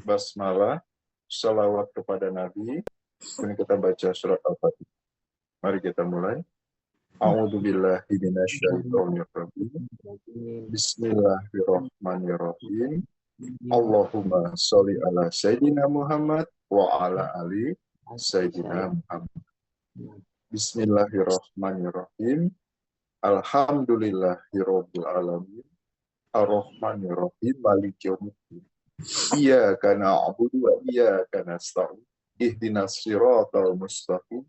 basmalah, salawat kepada Nabi, kemudian kita baca surat Al-Fatihah. Mari kita mulai. A'udzubillahi minasyaitonirrajim. Bismillahirrahmanirrahim. Allahumma sholli ala Sayyidina Muhammad wa ala ali Sayyidina Muhammad. Bismillahirrahmanirrahim. Alhamdulillahirabbil alamin. Ar-Rahmanirrahim. Maliki yaumiddin. Iyyaka na'budu wa iyyaka nasta'in. Ihdinas siratal mustaqim.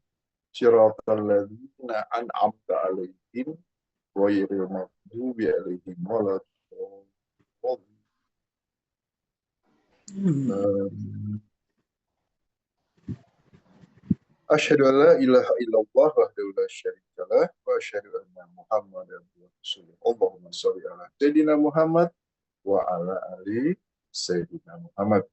Siratal ladzina an'amta 'alaihim ghairil maghdubi 'alaihim waladdallin. Asyhadu an la ilaha illallah wahdahu la syarikalah wa asyhadu anna Muhammadan rasulullah. Allahumma sholli ala Sayyidina Muhammad wa ala ali Sayyidina Muhammad.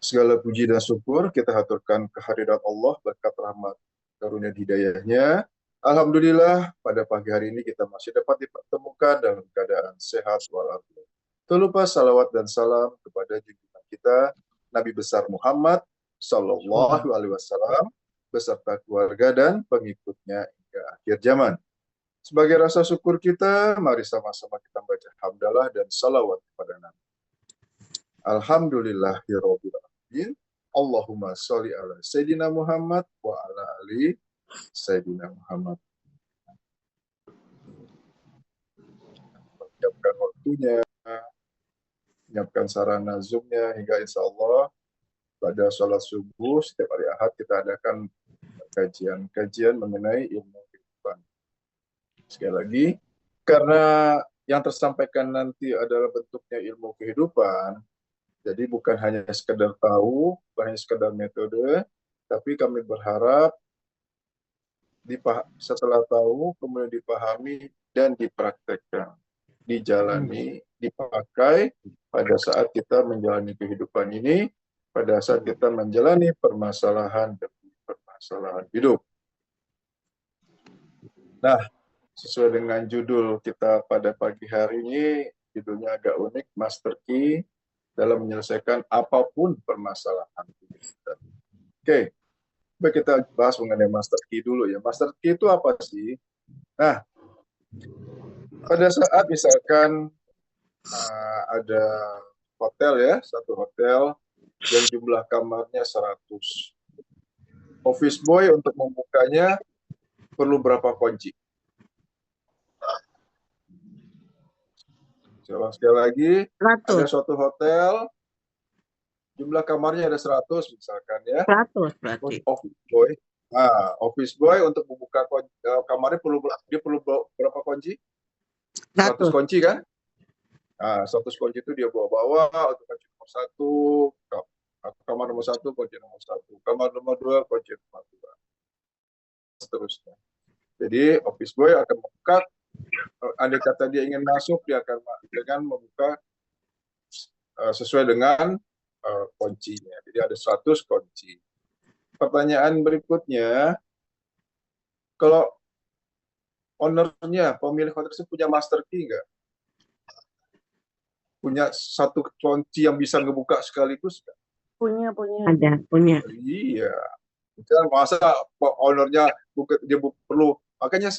Segala puji dan syukur kita haturkan kehadirat Allah berkat rahmat karunia hidayahnya. Alhamdulillah pada pagi hari ini kita masih dapat dipertemukan dalam keadaan sehat walafiat. Tak lupa salawat dan salam kepada junjungan kita Nabi besar Muhammad Sallallahu Alaihi Wasallam beserta keluarga dan pengikutnya hingga akhir zaman. Sebagai rasa syukur kita, mari sama-sama kita baca hamdalah dan salawat kepada Nabi. Alhamdulillahirabbil alamin. Allahumma sholli ala Sayyidina Muhammad wa ala ali Sayyidina Muhammad. Menyiapkan waktunya, menyiapkan sarana Zoom-nya hingga insya Allah pada sholat subuh setiap hari Ahad kita adakan kajian mengenai ilmu kehidupan. Sekali lagi, karena yang tersampaikan nanti adalah bentuknya ilmu kehidupan, jadi bukan hanya sekedar tahu, bukan hanya sekedar metode, tapi kami berharap setelah tahu, kemudian dipahami dan dipraktekkan, dijalani, dipakai pada saat kita menjalani kehidupan ini, pada saat kita menjalani permasalahan demi permasalahan hidup. Nah, sesuai dengan judul kita pada pagi hari ini, judulnya agak unik, Master Key dalam menyelesaikan apapun permasalahan kita. Oke, baik kita bahas mengenai Master Key dulu ya. Master Key itu apa sih? Nah, pada saat misalkan ada hotel ya, satu hotel yang jumlah kamarnya 100. Office boy untuk membukanya perlu berapa kunci? Sekali lagi, 100. Ada suatu hotel, jumlah kamarnya ada 100 misalkan ya. 100 berarti. Office boy untuk membuka kamarnya dia perlu berapa kunci? 100 kunci kan? Nah, 100 kunci itu dia bawa-bawa untuk kunci nomor 1, kamar nomor 1, kunci nomor 1, kamar nomor 2, kunci nomor 2. Seterusnya. Jadi office boy akan membuka, andai kata dia ingin masuk, dia akan dengan membuka sesuai dengan kuncinya. Jadi ada 100 kunci. Pertanyaan berikutnya, kalau ownernya, pemilik hotel itu punya master key nggak? Punya satu kunci yang bisa ngebuka sekaligus nggak? Punya. Ada, punya. Iya. Jangan masa ownernya dia perlu, makanya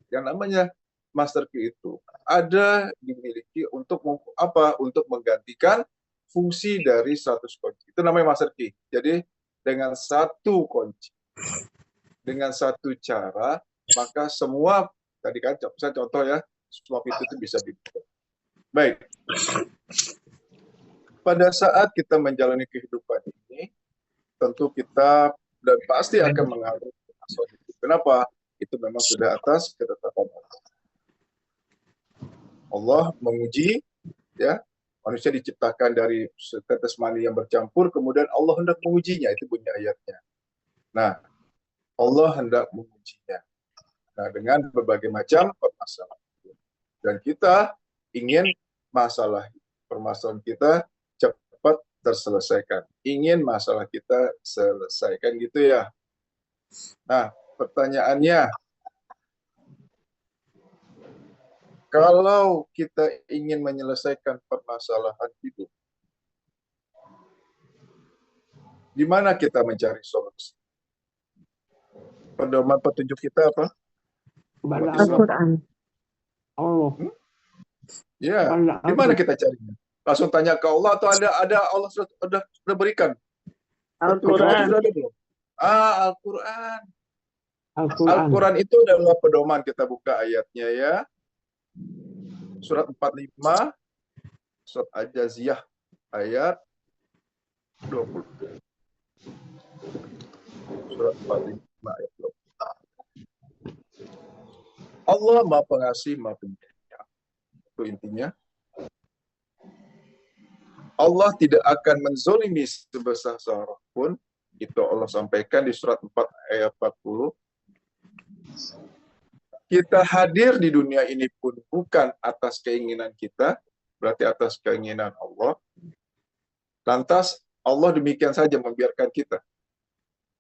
yang namanya master key itu ada dimiliki untuk apa? Untuk menggantikan fungsi dari 100 kunci. Itu namanya master key. Jadi dengan satu kunci, dengan satu cara, maka semua tadi kan saya contoh ya, semua pintu itu bisa dibuka. Baik. Pada saat kita menjalani kehidupan ini, tentu kita dan pasti akan mengalami masalah itu. Kenapa? Itu memang sudah atas ketetapan Allah. Allah menguji, ya, manusia diciptakan dari setetes mani yang bercampur, kemudian Allah hendak mengujinya, itu bunyi ayatnya. Nah, Allah hendak mengujinya. Nah, dengan berbagai macam permasalahan. Dan kita ingin permasalahan kita cepat terselesaikan. Ingin masalah kita selesaikan gitu ya. Nah, pertanyaannya, kalau kita ingin menyelesaikan permasalahan hidup, Di mana kita mencari solusi? Pedoman petunjuk kita apa? Kepada Islam. Allah. Al-Quran. Allah. Ya, Kepada di mana Allah. kita carinya? Langsung tanya ke Allah atau ada Allah sudah berikan? Al-Quran. Sudah ada belum? Al-Quran. Al-Quran. Al-Quran itu adalah pedoman. Kita buka ayatnya ya. Surat 45, surat Al-Jaziyah, ayat 20. Surat 45, ayat 20. Allah Maha Pengasih, Maha Penyayang. Itu intinya. Allah tidak akan menzolimi sebesar seorang pun. Itu Allah sampaikan di surat 4 ayat 40. Kita hadir di dunia ini pun bukan atas keinginan kita, berarti atas keinginan Allah. Lantas Allah demikian saja membiarkan kita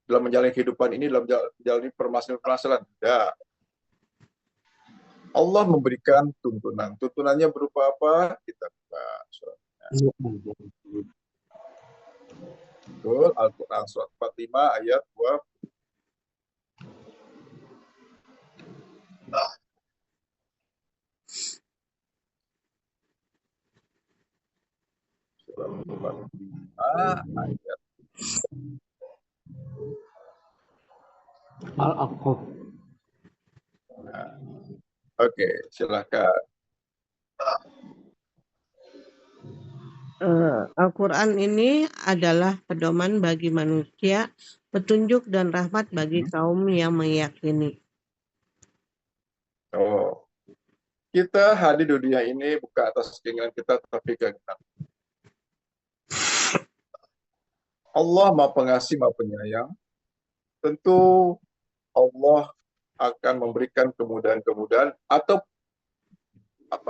dalam menjalani kehidupan ini, dalam menjalani permasalahan-permasalahan. Tidak. Allah memberikan tuntunan. Tuntunannya berupa apa? Kita buka suratnya. Betul, Al-Quran surat 45 ayat 2. Surat 45 ayat. Al-Aqaf. Nah, oke, silakan. Al-Quran ini adalah pedoman bagi manusia, petunjuk dan rahmat bagi kaum yang meyakini. Oh, kita hadir di dunia ini bukan atas keinginan kita, tapi keinginan Allah. Maha Pengasih, Maha Penyayang. Tentu Allah akan memberikan kemudahan-kemudahan atau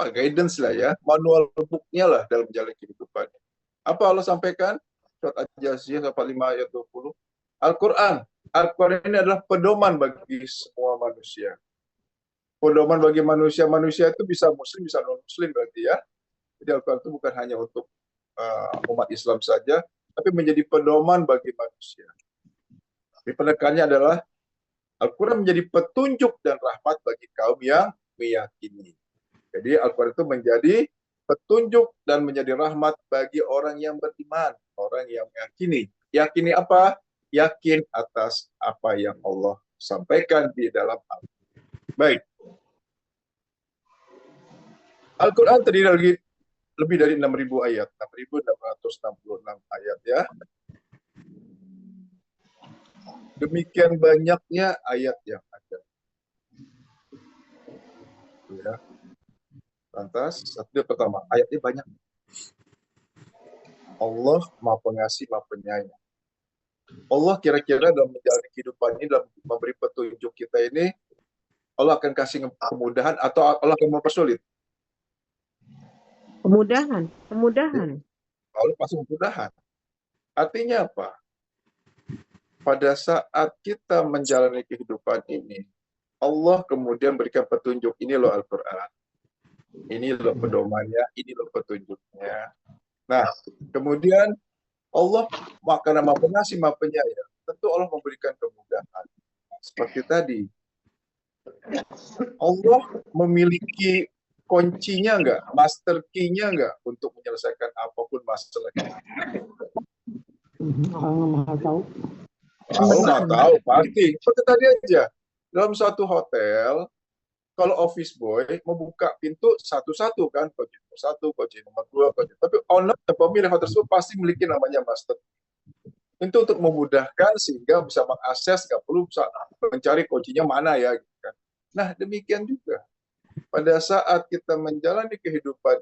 guidance lah ya, manual booknya lah dalam menjalani kehidupan. Apa Allah sampaikan? Surat Al-Jaziyah 45 ayat 20. Al-Quran. Al-Quran ini adalah pedoman bagi semua manusia. Pedoman bagi manusia. Manusia itu bisa muslim, bisa non-muslim berarti ya. Jadi Al-Quran itu bukan hanya untuk umat Islam saja, tapi menjadi pedoman bagi manusia. Jadi penekannya adalah Al-Quran menjadi petunjuk dan rahmat bagi kaum yang meyakini. Jadi Al-Quran itu menjadi petunjuk dan menjadi rahmat bagi orang yang beriman, orang yang meyakini. Yakini apa? Yakin atas apa yang Allah sampaikan di dalam Al-Quran. Baik. Al-Quran terdiri dari lebih dari 6.000 ayat, 6.666 ayat ya. Demikian banyaknya ayat yang ada. Ya. Lantas, satu pertama, ayatnya banyak. Allah Maha Pengasih, Maha Penyayang. Allah kira-kira dalam menjalani kehidupan ini, dalam memberi petunjuk kita ini, Allah akan kasih kemudahan atau Allah akan mempersulit? Kemudahan. Allah pasti kemudahan. Artinya apa? Pada saat kita menjalani kehidupan ini, Allah kemudian berikan petunjuk. Ini loh Al-Quran. Ini loh pedomannya, ini loh petunjuknya. Nah, kemudian Allah karena Maha Pengasih, Maha Penyayang, tentu Allah memberikan kemudahan. Seperti tadi, Allah memiliki kuncinya enggak, master key-nya enggak untuk menyelesaikan apapun masalahnya. Allah Maha tahu. Allah Maha tahu, pasti. Seperti tadi aja, dalam suatu hotel, kalau office boy membuka pintu satu-satu kan, kunci nomor 1, kunci nomor 2, kunci. Tapi owner pemilik hotel tersebut pasti memiliki namanya master. Itu untuk memudahkan sehingga bisa mengakses, nggak perlu bisa mencari kuncinya mana ya. Gitu kan. Nah demikian juga pada saat kita menjalani kehidupan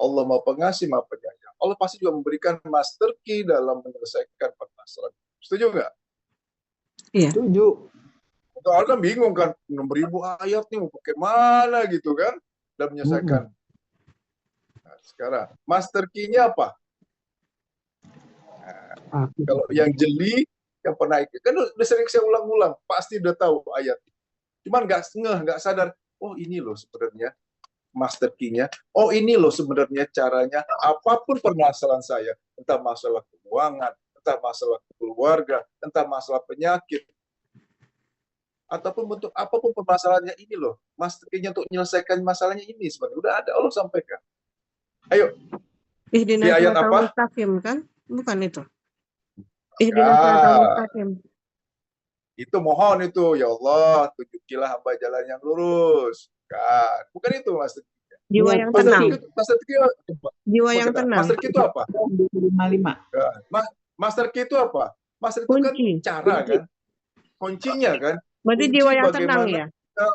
Allah Maha Pengasih, Maha Penyayang. Allah pasti juga memberikan master key dalam menyelesaikan permasalahan. Setuju nggak? Iya. Setuju. Orang kan bingung kan, 6.000 ayat nih mau pakai mana gitu kan, dan menyelesaikan. Nah, sekarang master key-nya apa? Nah, kalau yang jeli, yang pernah kan udah sering saya ulang-ulang, pasti udah tahu ayat. Cuman nggak sadar. Oh ini loh sebenarnya master key-nya. Oh ini loh sebenarnya caranya. Apapun permasalahan saya, entah masalah keuangan, entah masalah keluarga, entah masalah penyakit, ataupun bentuk apapun permasalahannya ini loh, masterkinya untuk menyelesaikan masalahnya ini sebenarnya udah ada, Allah sampaikan. Ayo, di Ihdinas ayat siratal apa? mustaqim kan? Bukan itu. Ihdinas siratal mustaqim. Itu mohon itu, ya Allah, tunjukilah hamba jalan yang lurus. Bukan itu masterkinya. Jiwa yang tenang. Masterki Jiwa yang tenang. Masterki itu apa? 55. Masterki itu apa? Master itu kan Kunci. cara kan, kuncinya kan. Berarti Kunci jiwa yang tenang bagaimana ya? kita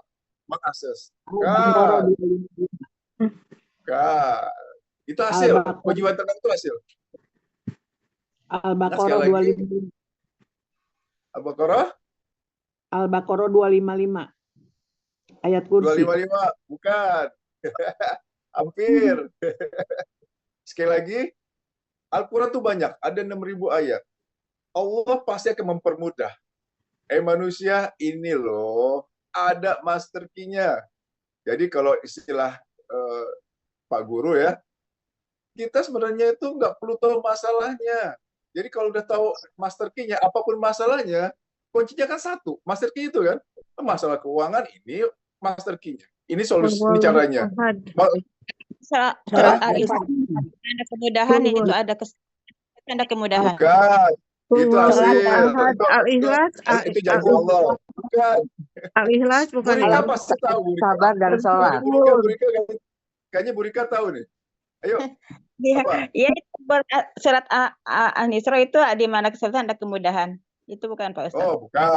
mengakses. Al-Baqarah 25. Itu hasil. Al-Baqarah. Kejiwaan tenang itu hasil. Al-Baqarah Nah, sekali lagi. 255. Al-Baqarah Al-Baqarah 255. Ayat kursi. 255, bukan. Hampir. Sekali lagi, Al-Quran itu banyak, ada 6.000 ayat. Allah pasti akan mempermudah. Manusia ini loh, ada master key-nya. Jadi kalau istilah Pak Guru ya, kita sebenarnya itu nggak perlu tahu masalahnya. Jadi kalau udah tahu master key-nya, apapun masalahnya, kuncinya kan satu, master key itu kan. Masalah keuangan ini master key-nya. Ini solusi, ini caranya. Surat ada kemudahan itu ada kemudahan. Bukan. Itu hasil. Al-Ikhlas. Itu janji Allah. Bukan. Al-Ikhlas bukan Burika itu. pasti tahu. Burika. Sabar dan sholat. Burika, kayaknya Burika tahu nih. Ayo. Apa? Ya, surat An-Isra itu di mana kesulitan ada kemudahan. Itu bukan Pak Ustaz. Oh, bukan.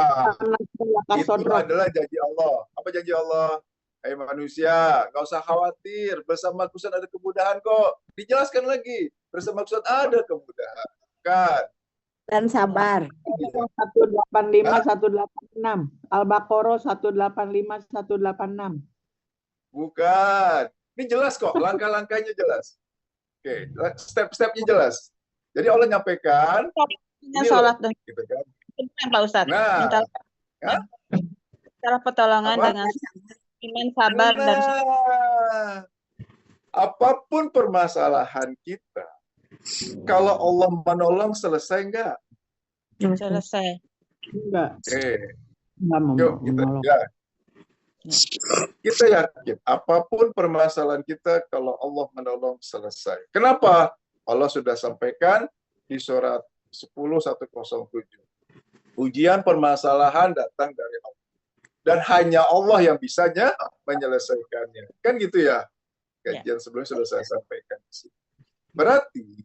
Itu adalah janji Allah. Apa janji Allah? Hai manusia, nggak usah khawatir. Bersama Kusan ada kemudahan kok. Dijelaskan lagi. Bersama Kusan ada kemudahan. Bukan. Dan sabar. 185, 186. Al-Baqarah 185, 186. Bukan. Ini jelas kok. Langkah-langkahnya jelas. Oke, step-stepnya jelas. Jadi Allah nyampaikan. Dengan sholat dan Gitu kan. Benar, Pak Ustaz. Nah, Cara pertolongan apa? dengan iman, sabar dan apapun permasalahan kita, kalau Allah menolong selesai enggak? selesai. Enggak. Yuk kita yakin apapun permasalahan kita, kalau Allah menolong selesai. Kenapa? Allah sudah sampaikan di surat 10:107. Ujian permasalahan datang dari Allah. Dan hanya Allah yang bisanya menyelesaikannya. Kan gitu ya? Kajian sebelumnya sudah saya sampaikan. Berarti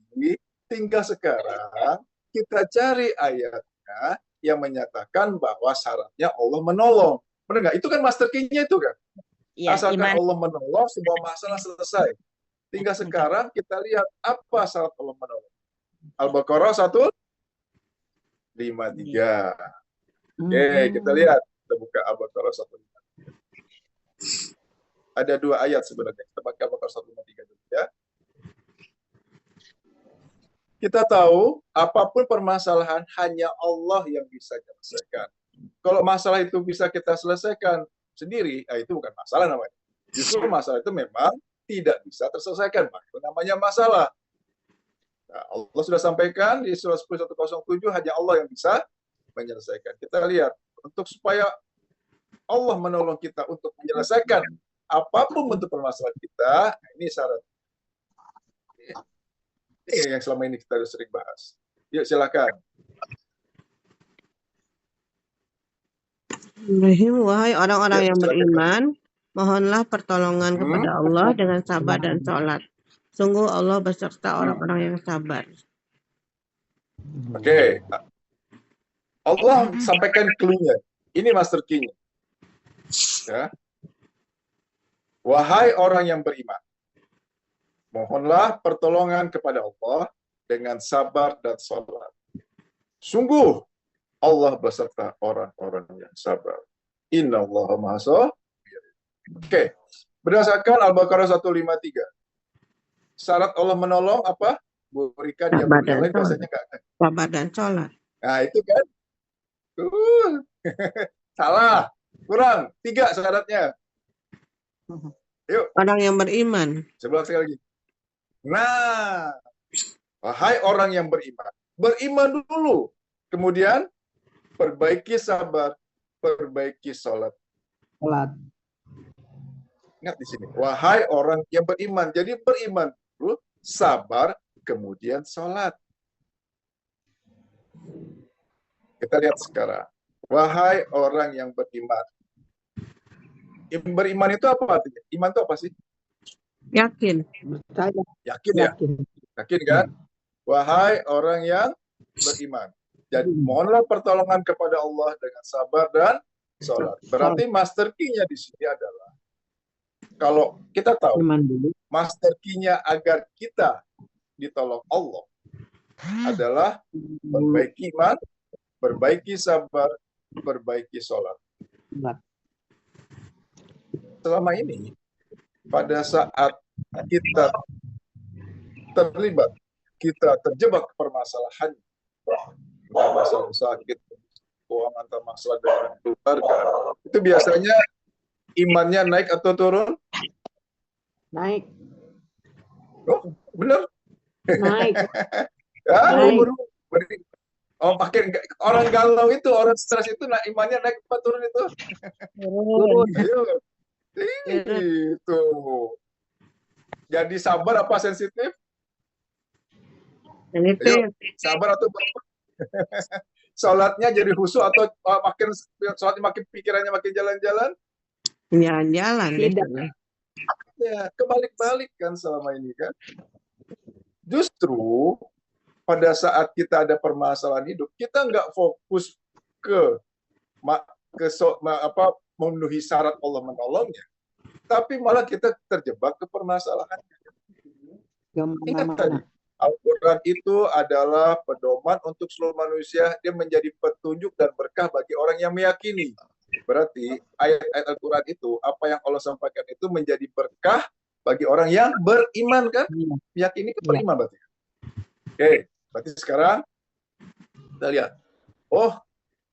tinggal sekarang kita cari ayatnya yang menyatakan bahwa syaratnya Allah menolong. Benar nggak? Itu kan master key-nya itu kan? Ya, Asalkan iman. Allah menolong, semua masalah selesai. Tinggal sekarang kita lihat apa syarat Allah menolong. Al-Baqarah 153. Oke, kita lihat. Kita buka Al-Baqarah 153. Ada 2 ayat sebenarnya. Kita pakai Al-Baqarah 153 dulu ya. Kita tahu apapun permasalahan hanya Allah yang bisa menyelesaikan. Kalau masalah itu bisa kita selesaikan sendiri, itu bukan masalah namanya. Justru masalah itu memang tidak bisa terselesaikan. Itu namanya masalah. Nah, Allah sudah sampaikan di surah 10:107 hanya Allah yang bisa menyelesaikan. Kita lihat untuk supaya Allah menolong kita untuk menyelesaikan apapun bentuk permasalahan kita, ini syarat. Ini yang selama ini kita sudah sering bahas. Yuk silakan. Wahai orang-orang yang beriman, mohonlah pertolongan kepada Allah dengan sabar dan sholat. Sungguh Allah beserta orang-orang yang sabar. Oke. Allah sampaikan clue-nya. Ini master key-nya. Ya. Wahai orang yang beriman, mohonlah pertolongan kepada Allah dengan sabar dan sholat. Sungguh Allah beserta orang-orang yang sabar. Innallaha ma'as. Oke. Berdasarkan Al-Baqarah 153. Syarat Allah menolong apa? Berikan yang lain biasanya enggak. Sabar dan sholat. Nah, itu kan. Salah. Kurang. 3 syaratnya. Yuk. Orang yang beriman. Sebelah sekali lagi. Nah, wahai orang yang beriman, beriman dulu. Kemudian perbaiki sabar, perbaiki sholat. Sholat. Ingat di sini, wahai orang yang beriman. Jadi beriman dulu, sabar, kemudian sholat. Kita lihat sekarang. Wahai orang yang beriman. Beriman itu apa artinya? Iman itu apa sih? Yakin. Percaya. Yakin ya? Yakin. Yakin kan? Wahai orang yang beriman. Jadi mohonlah pertolongan kepada Allah dengan sabar dan sholat. Berarti master key-nya di sini adalah, kalau kita tahu, Iman dulu. master key-nya agar kita ditolong Allah adalah perbaiki iman, perbaiki sabar, perbaiki sholat. Sholat. Selama ini, pada saat kita terlibat, kita terjebak ke permasalahan, masalah sakit, keuangan, atau masalah dengan keluarga, itu biasanya imannya naik atau turun? Naik. Oh, benar? Naik. Ya, Naik. pakai orang galau itu, orang stres itu, imannya naik apa turun itu? Turun. Ayo. Itu. Jadi sabar apa sensitif? Sensitif. Sabar atau sholatnya jadi khusyuk atau makin sholatnya makin pikirannya makin jalan-jalan? Jalan-jalan. Tidak. Ya, kebalik-balik kan selama ini kan. Justru pada saat kita ada permasalahan hidup, kita nggak fokus ke memenuhi syarat Allah menolongnya, tapi malah kita terjebak ke permasalahan. Ingat tadi, Al-Quran itu adalah pedoman untuk seluruh manusia. Dia menjadi petunjuk dan berkah bagi orang yang meyakini. Berarti ayat-ayat Al-Quran itu, apa yang Allah sampaikan itu menjadi berkah bagi orang yang beriman kan? Meyakini itu beriman berarti. Oke, berarti sekarang kita lihat. Oh,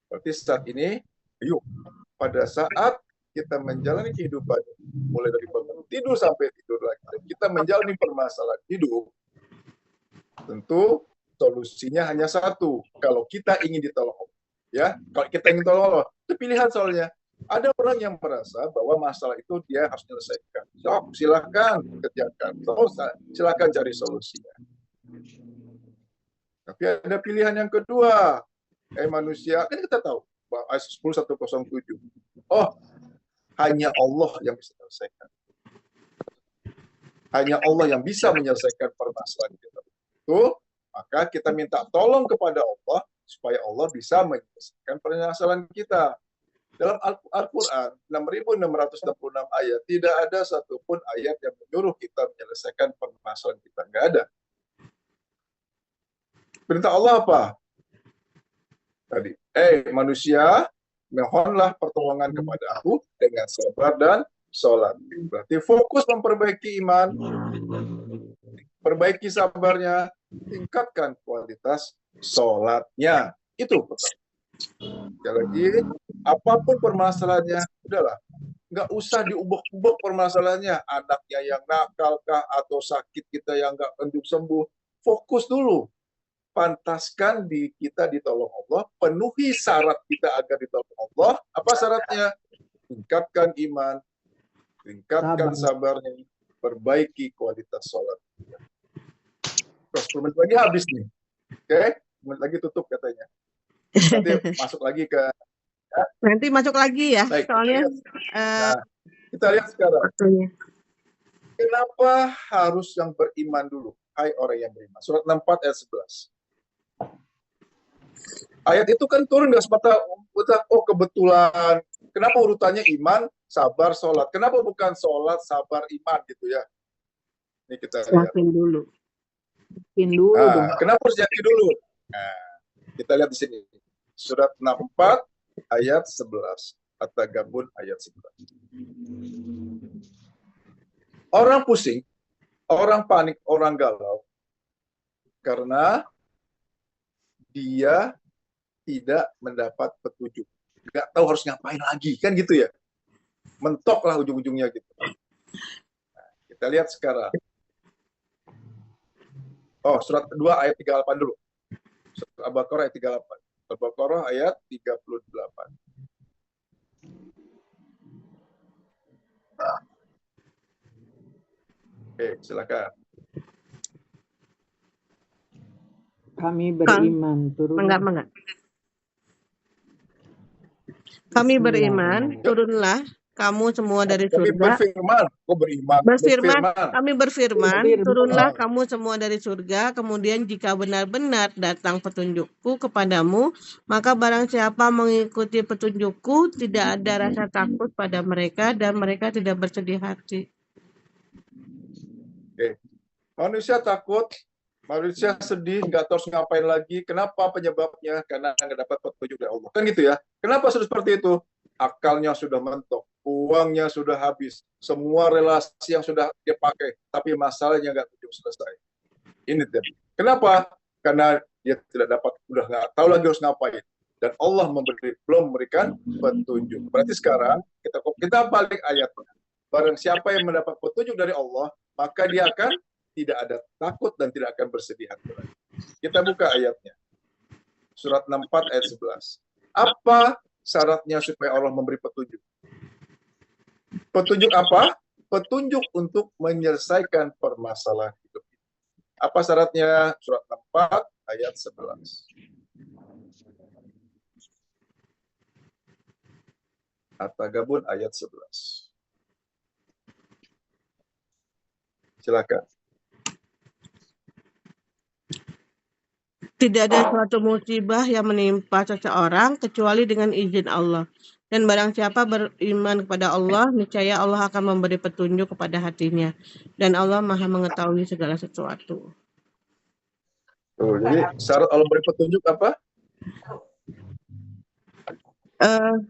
berarti saat ini, yuk, pada saat kita menjalani kehidupan, mulai dari bangun tidur sampai tidur lagi, dan kita menjalani permasalahan hidup, tentu solusinya hanya satu. Kalau kita ingin ditolong Allah, ya, kalau kita ingin tolong Allah, itu pilihan soalnya. Ada orang yang merasa bahwa masalah itu dia harus menyelesaikan. So, silakan kerjakan. So, silakan cari solusinya. Tapi ada pilihan yang kedua. Manusia, kan kita tahu bahwa ayat 10:107. Oh, hanya Allah yang bisa menyelesaikan. Hanya Allah yang bisa menyelesaikan permasalahan kita. Itu, maka kita minta tolong kepada Allah supaya Allah bisa menyelesaikan permasalahan kita. Dalam Al-Quran 6.666 ayat, tidak ada satupun ayat yang menyuruh kita menyelesaikan permasalahan kita. Nggak ada. Perintah Allah apa? Tadi, manusia, mohonlah pertolongan kepada aku dengan sabar dan sholat. Berarti fokus memperbaiki iman, perbaiki sabarnya, tingkatkan kualitas sholatnya. Itu pertama. Sekali lagi, apapun permasalahannya, udahlah, nggak usah diubah-ubah permasalahannya. Anaknya yang nakal kah, atau sakit kita yang nggak sembuh. Fokus dulu. Pantaskan kita ditolong Allah, penuhi syarat kita agar ditolong Allah. Apa syaratnya? Tingkatkan iman, tingkatkan sabarnya, perbaiki kualitas sholat. 10 menit lagi habis nih. Oke, 10 menit lagi tutup katanya. Nanti masuk lagi ke... Nanti masuk lagi ya, Baik, soalnya kita lihat sekarang. waktunya. Kenapa harus yang beriman dulu? Hai orang yang beriman. Surat 64 ayat 11. Ayat itu kan turun nggak semata, oh kebetulan. Kenapa urutannya iman, sabar, sholat? Kenapa bukan sholat, sabar, iman gitu ya? Ini kita lihat. Yakin dulu. Yakin dulu. Kenapa harus yakin dulu? Nah, kita lihat di sini. Surat 64 ayat 11. At-Tagabun ayat 11. Orang pusing, orang panik, orang galau. Karena dia tidak mendapat petunjuk. Nggak tahu harus ngapain lagi. Kan gitu ya. Mentoklah ujung-ujungnya gitu. Nah, kita lihat sekarang. Oh, surat 2 ayat 38 dulu. Surah Al-Baqarah ayat 38. Al-Baqarah ayat 38. Oke, silakan. Kami beriman. Turunlah. Enggak. Kami beriman, Bismillahirrahmanirrahim. turunlah kamu semua dari Kami surga. berfirman. Kok beriman? Kami berfirman, Berfirman. turunlah kamu semua dari surga, kemudian jika benar-benar datang petunjukku kepadamu, maka barang siapa mengikuti petunjukku, tidak ada rasa takut pada mereka, dan mereka tidak bersedih hati. Oke. Manusia takut, manusia sedih, nggak tahu harus ngapain lagi. Kenapa penyebabnya? Karena nggak dapat petunjuk dari Allah. Kan gitu ya. Kenapa sudah seperti itu? Akalnya sudah mentok, uangnya sudah habis, semua relasi yang sudah dia pakai, tapi masalahnya nggak selesai. Ini tadi. Kenapa? Karena dia tidak dapat, udah nggak tahu lagi harus ngapain. Dan Allah belum memberikan petunjuk. Berarti sekarang kita balik ayatnya. Barang siapa yang mendapat petunjuk dari Allah, maka dia akan tidak ada takut dan tidak akan bersedih hati lagi. Kita buka ayatnya. Surat 64 ayat 11. Apa syaratnya supaya Allah memberi petunjuk? Petunjuk apa? Petunjuk untuk menyelesaikan permasalahan hidup. Apa syaratnya? Surat 64 ayat 11. At-Tagabun ayat 11. Silakan. Tidak ada suatu musibah yang menimpa seseorang kecuali dengan izin Allah. Dan barang siapa beriman kepada Allah, niscaya Allah akan memberi petunjuk kepada hatinya. Dan Allah Maha mengetahui segala sesuatu. Jadi syarat Allah beri petunjuk apa?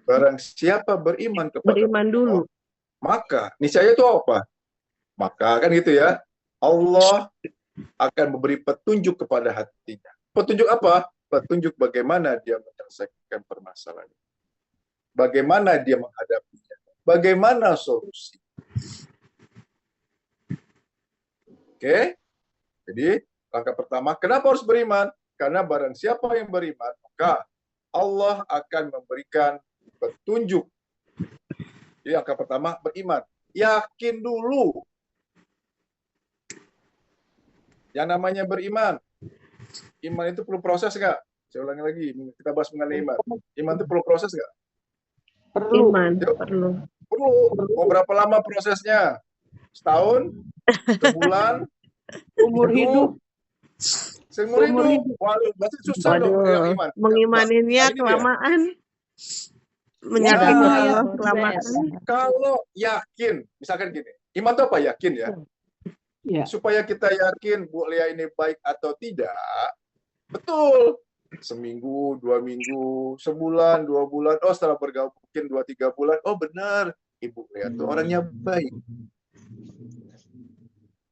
Barang siapa beriman kepada Beriman dulu. Allah, maka niscaya itu apa? Maka kan gitu ya, Allah akan memberi petunjuk kepada hatinya. Petunjuk apa? Petunjuk bagaimana dia menyelesaikan permasalahan. Bagaimana dia menghadapinya. Bagaimana solusi. Oke? Jadi, langkah pertama, kenapa harus beriman? Karena barang siapa yang beriman, maka Allah akan memberikan petunjuk. Jadi, langkah pertama, beriman. Yakin dulu. Yang namanya beriman. Iman itu perlu proses nggak? Saya ulangi lagi, kita bahas mengenai iman. Iman itu perlu proses nggak? Perlu. Iman, Yuk. perlu. Perlu. Mau berapa lama prosesnya? Setahun? Sebulan? Umur hidup. Seumur hidup. Waduh, berarti susah dong yang iman. Mengimaninnya kelamaan. Menyakini Allah kelamaan. Kalau yakin, misalkan gini, iman itu apa? Yakin ya. Ya. Supaya kita yakin Bu Lea ini baik atau tidak, betul. Seminggu, 2 minggu, sebulan, 2 bulan, oh setelah bergabung mungkin 2-3 bulan, oh benar, Ibu Lea itu orangnya baik.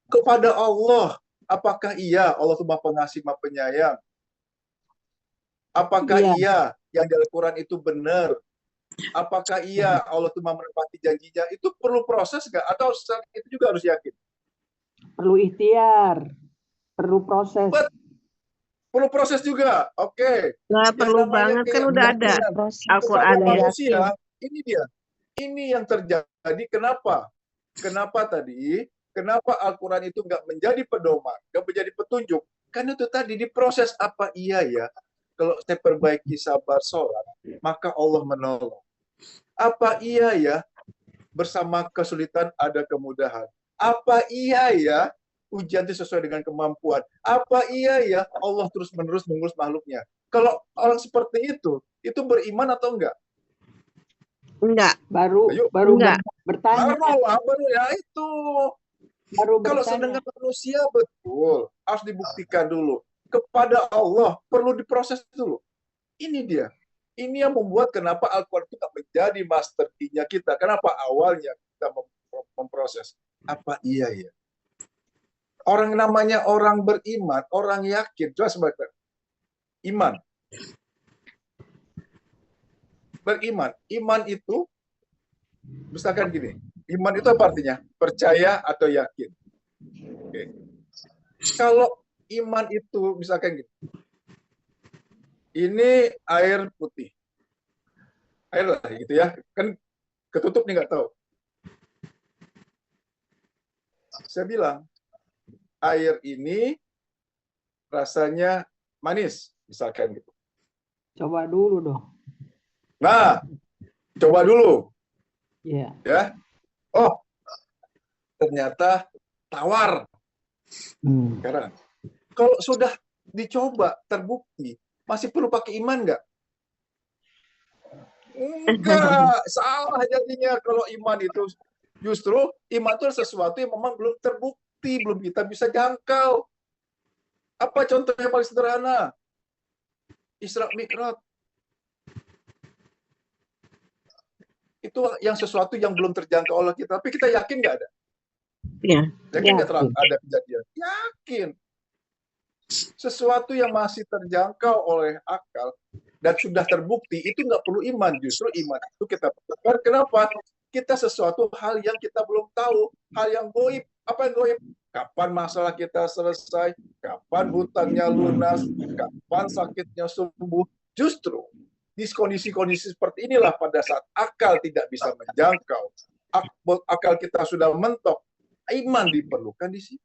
Kepada Allah, apakah iya Allah itu Maha Pengasih, Maha Penyayang? Apakah iya yang di Al-Quran itu benar? Apakah iya Allah itu Maha menepati janjinya? Itu perlu proses nggak? Atau itu juga harus yakin? Perlu ikhtiar. Perlu proses. Perlu proses juga. Oke. Nggak perlu banget, kan udah ada Al-Quran ya. Manusia, ini dia. Ini yang terjadi. Kenapa? Kenapa tadi? Kenapa Al-Quran itu nggak menjadi pedoman, nggak menjadi petunjuk? Karena itu tadi diproses. Apa iya ya? Kalau saya perbaiki sabar sholat, maka Allah menolong. Apa iya ya? Bersama kesulitan ada kemudahan. Apa iya ya? Ujian itu sesuai dengan kemampuan. Apa iya ya? Allah terus-menerus mengurus makhluknya. Kalau orang seperti itu beriman atau enggak? Enggak. Baru enggak. Bertanya. Baru ya itu. Kalau sedangkan manusia betul, harus dibuktikan dulu. Kepada Allah perlu diproses dulu. Ini dia. Ini yang membuat kenapa Al-Quran itu menjadi master key-nya kita. Kenapa awalnya kita memproses. Apa iya ya? Orang namanya orang beriman, orang yakin. Coba sebagai iman. Beriman. Iman itu, misalkan gini, iman itu apa artinya? Percaya atau yakin. Oke. Kalau iman itu, misalkan gini, ini air putih. Air lah gitu ya. Kan ketutup nih nggak tahu. Saya bilang, air ini rasanya manis, misalkan gitu. Coba dulu dong. Nah, coba dulu. Ya. Ya. Oh, ternyata tawar. Sekarang, kalau sudah dicoba, terbukti, masih perlu pakai iman nggak? Enggak, salah jadinya kalau iman itu. Justru iman itu sesuatu yang memang belum terbukti, belum kita bisa jangkau. Apa contoh yang paling sederhana? Isra Mi'raj. Itu yang sesuatu yang belum terjangkau oleh kita, tapi kita yakin nggak ada? Iya. Yakin nggak ada kejadian? Yakin. Sesuatu yang masih terjangkau oleh akal dan sudah terbukti itu nggak perlu iman. Justru iman itu kita perlukan. Kenapa? Kita sesuatu hal yang kita belum tahu, hal yang goib. Apa yang goib? Kapan masalah kita selesai? Kapan hutangnya lunas? Kapan sakitnya sembuh? Justru di kondisi-kondisi seperti inilah pada saat akal tidak bisa menjangkau, akal kita sudah mentok, iman diperlukan di sini.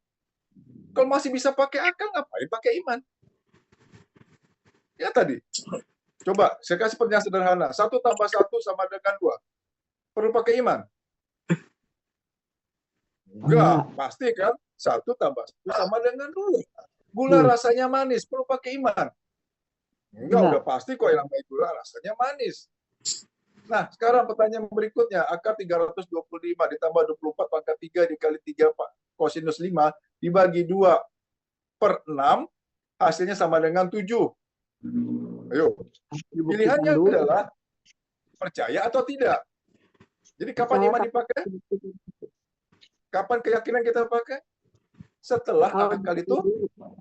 Kalau masih bisa pakai akal, ngapain pakai iman? Ya tadi. Coba, saya kasih pertanyaan sederhana. 1 tambah 1 sama dengan 2. Perlu pakai iman? Enggak, pasti kan? 1 tambah 1 sama dengan 2. Gula rasanya manis, perlu pakai iman? Enggak, udah pasti kok yang namanya gula rasanya manis. Nah, sekarang pertanyaan berikutnya. Akar 325 ditambah 24 pangkat 3 dikali 3 kosinus 5 dibagi 2/6, hasilnya sama dengan 7. Ayo, pilihannya adalah percaya atau tidak. Jadi kapan iman dipakai? Kapan keyakinan kita pakai? Setelah akal itu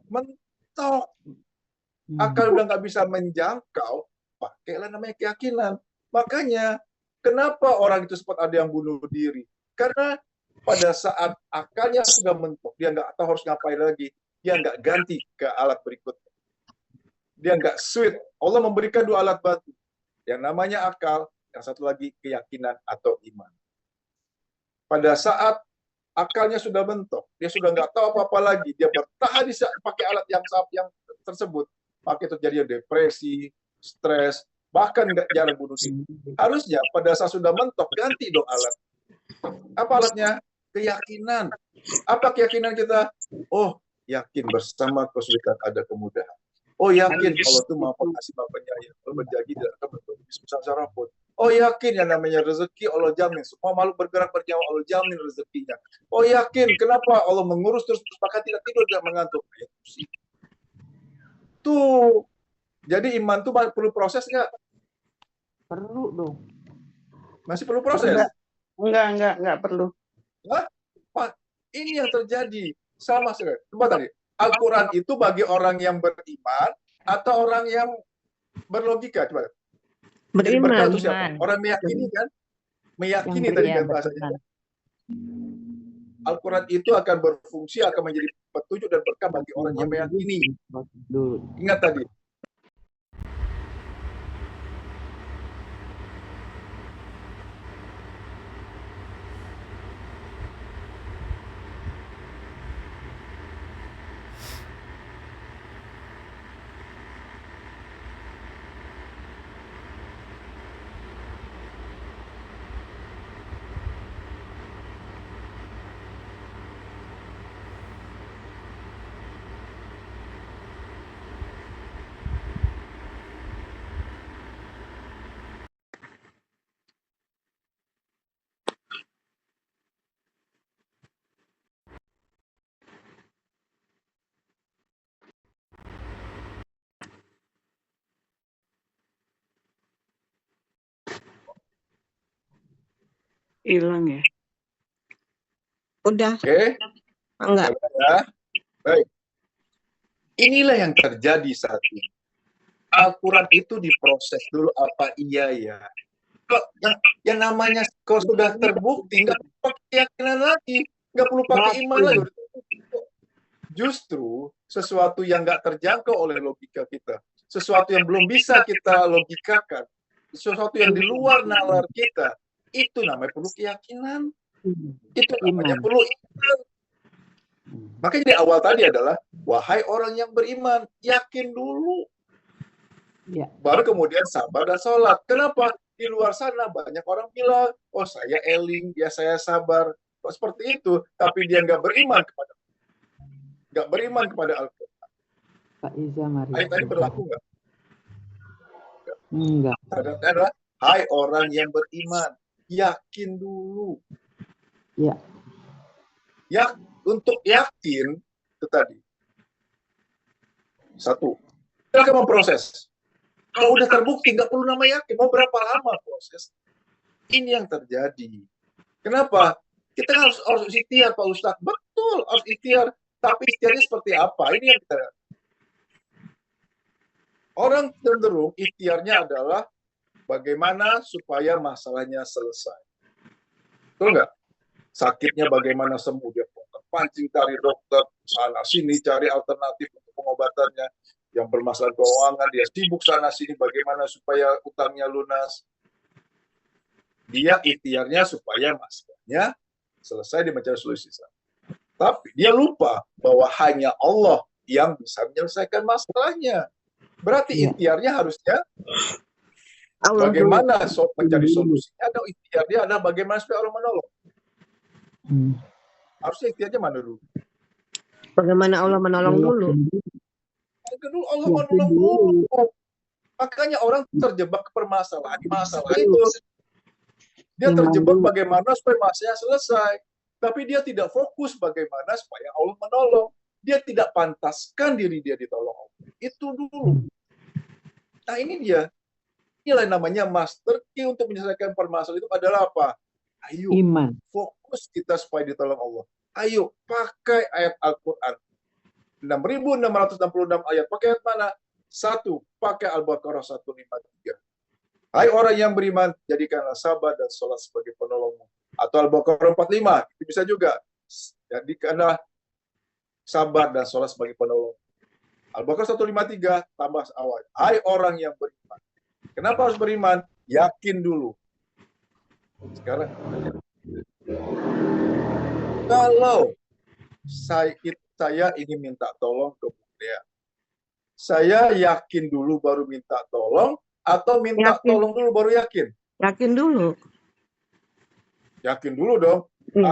mentok. Akal udah nggak bisa menjangkau, pakailah namanya keyakinan. Makanya, kenapa orang itu sempat ada yang bunuh diri? Karena pada saat akalnya sudah mentok, dia nggak tahu harus ngapain lagi. Dia nggak ganti ke alat berikutnya. Dia nggak switch. Allah memberikan 2 alat bantu. Yang namanya akal, yang satu lagi keyakinan atau iman. Pada saat akalnya sudah mentok, dia sudah nggak tahu apa-apa lagi, dia bertahan di pakai alat yang tersebut, maka terjadi depresi, stres, bahkan nggak jarang bunuh diri. Harusnya pada saat sudah mentok, ganti dong alat. Apa alatnya? Keyakinan. Apa keyakinan kita? Oh, yakin bersama kesulitan ada kemudahan. Oh, yakin Allah itu Maha Pengasih, Maha Penyayang. Allah berjanji tidak akan berdosa sengsara pun. Oh, yakin yang namanya rezeki Allah jamin. Semua makhluk bergerak bernyawa Allah jamin rezekinya. Oh, yakin kenapa Allah mengurus terus bahkan tidak tidur tidak mengantuk. Tuh. Jadi iman tuh perlu proses nggak? Perlu dong. Masih perlu proses? Enggak perlu. Hah? Pak, ini yang terjadi. Sama sekali. Coba tadi. Al-Quran itu bagi orang yang beriman atau orang yang berlogika? Coba. Jadi berkah itu siapa? Orang meyakini kan? Meyakini tadi kan bahasanya. Al-Quran itu akan berfungsi, akan menjadi petunjuk dan berkah bagi orang yang meyakini. Ingat tadi. Hilang ya? Udah. Oke. Enggak. Ya. Baik. Inilah yang terjadi saat ini. Al-Quran itu diproses dulu apa iya ya. Yang namanya kalau sudah terbukti nggak pakai keyakinan lagi, nggak perlu pakai iman lagi. Justru sesuatu yang nggak terjangkau oleh logika kita, sesuatu yang belum bisa kita logikakan, sesuatu yang di luar nalar kita, itu namanya perlu keyakinan. Itu namanya Iman. perlu iman. Makanya di awal tadi adalah, wahai orang yang beriman, yakin dulu. Ya. Baru kemudian sabar dan sholat. Kenapa? Di luar sana banyak orang bilang, oh saya eling, ya saya sabar. Kok seperti itu? Tapi dia nggak beriman kepada Al-Quran. Pak Iza mari. Ayat tadi berlaku nggak? Enggak. Tanda-tanda adalah, hai orang yang beriman, yakin dulu. Ya. Ya, untuk yakin itu tadi. Satu, kita akan memproses. Kalau udah terbukti, nggak perlu nama yakin. Mau berapa lama proses? Ini yang terjadi. Kenapa? Kita harus ikhtiar, Pak Ustadz. Betul, harus ikhtiar. Tapi ikhtiarnya seperti apa? Ini yang kita... Orang cenderung ikhtiarnya adalah bagaimana supaya masalahnya selesai. Betul nggak? Sakitnya bagaimana sembuh. Dia pancing cari dokter, sana sini cari alternatif untuk pengobatannya. Yang bermasalah keuangan, dia sibuk sana sini bagaimana supaya utangnya lunas. Dia ikhtiarnya supaya masalahnya selesai, dia mencari solusi. Tapi dia lupa bahwa hanya Allah yang bisa menyelesaikan masalahnya. Berarti ikhtiarnya harusnya bagaimana mencari solusinya, atau ikhtiar dia adalah bagaimana supaya Allah menolong. Harusnya ikhtiarnya mana dulu? Bagaimana Allah menolong dulu? Allah menolong dulu. Makanya orang terjebak ke permasalahan itu. Dia terjebak bagaimana supaya masalahnya selesai. Tapi dia tidak fokus bagaimana supaya Allah menolong. Dia tidak pantaskan diri dia ditolong Allah. Itu dulu. Nah ini dia. Inilah namanya master key untuk menyelesaikan permasalahan itu adalah apa? Ayo, iman. Fokus kita supaya ditolong Allah. Ayo, pakai ayat Al-Quran. 6.666 ayat. Pakai ayat mana? Satu, pakai Al-Baqarah 153. Hai orang yang beriman, jadikanlah sabar dan sholat sebagai penolongmu. Atau Al-Baqarah 45, itu bisa juga. Jadikanlah sabar dan sholat sebagai penolong. Al-Baqarah 153, tambah awal. Hai orang yang beriman. Kenapa harus beriman? Yakin dulu. Sekarang, kalau saya ingin minta tolong ke Bunda, saya yakin dulu baru minta tolong, atau minta tolong dulu baru yakin? Yakin dulu. Yakin dulu dong.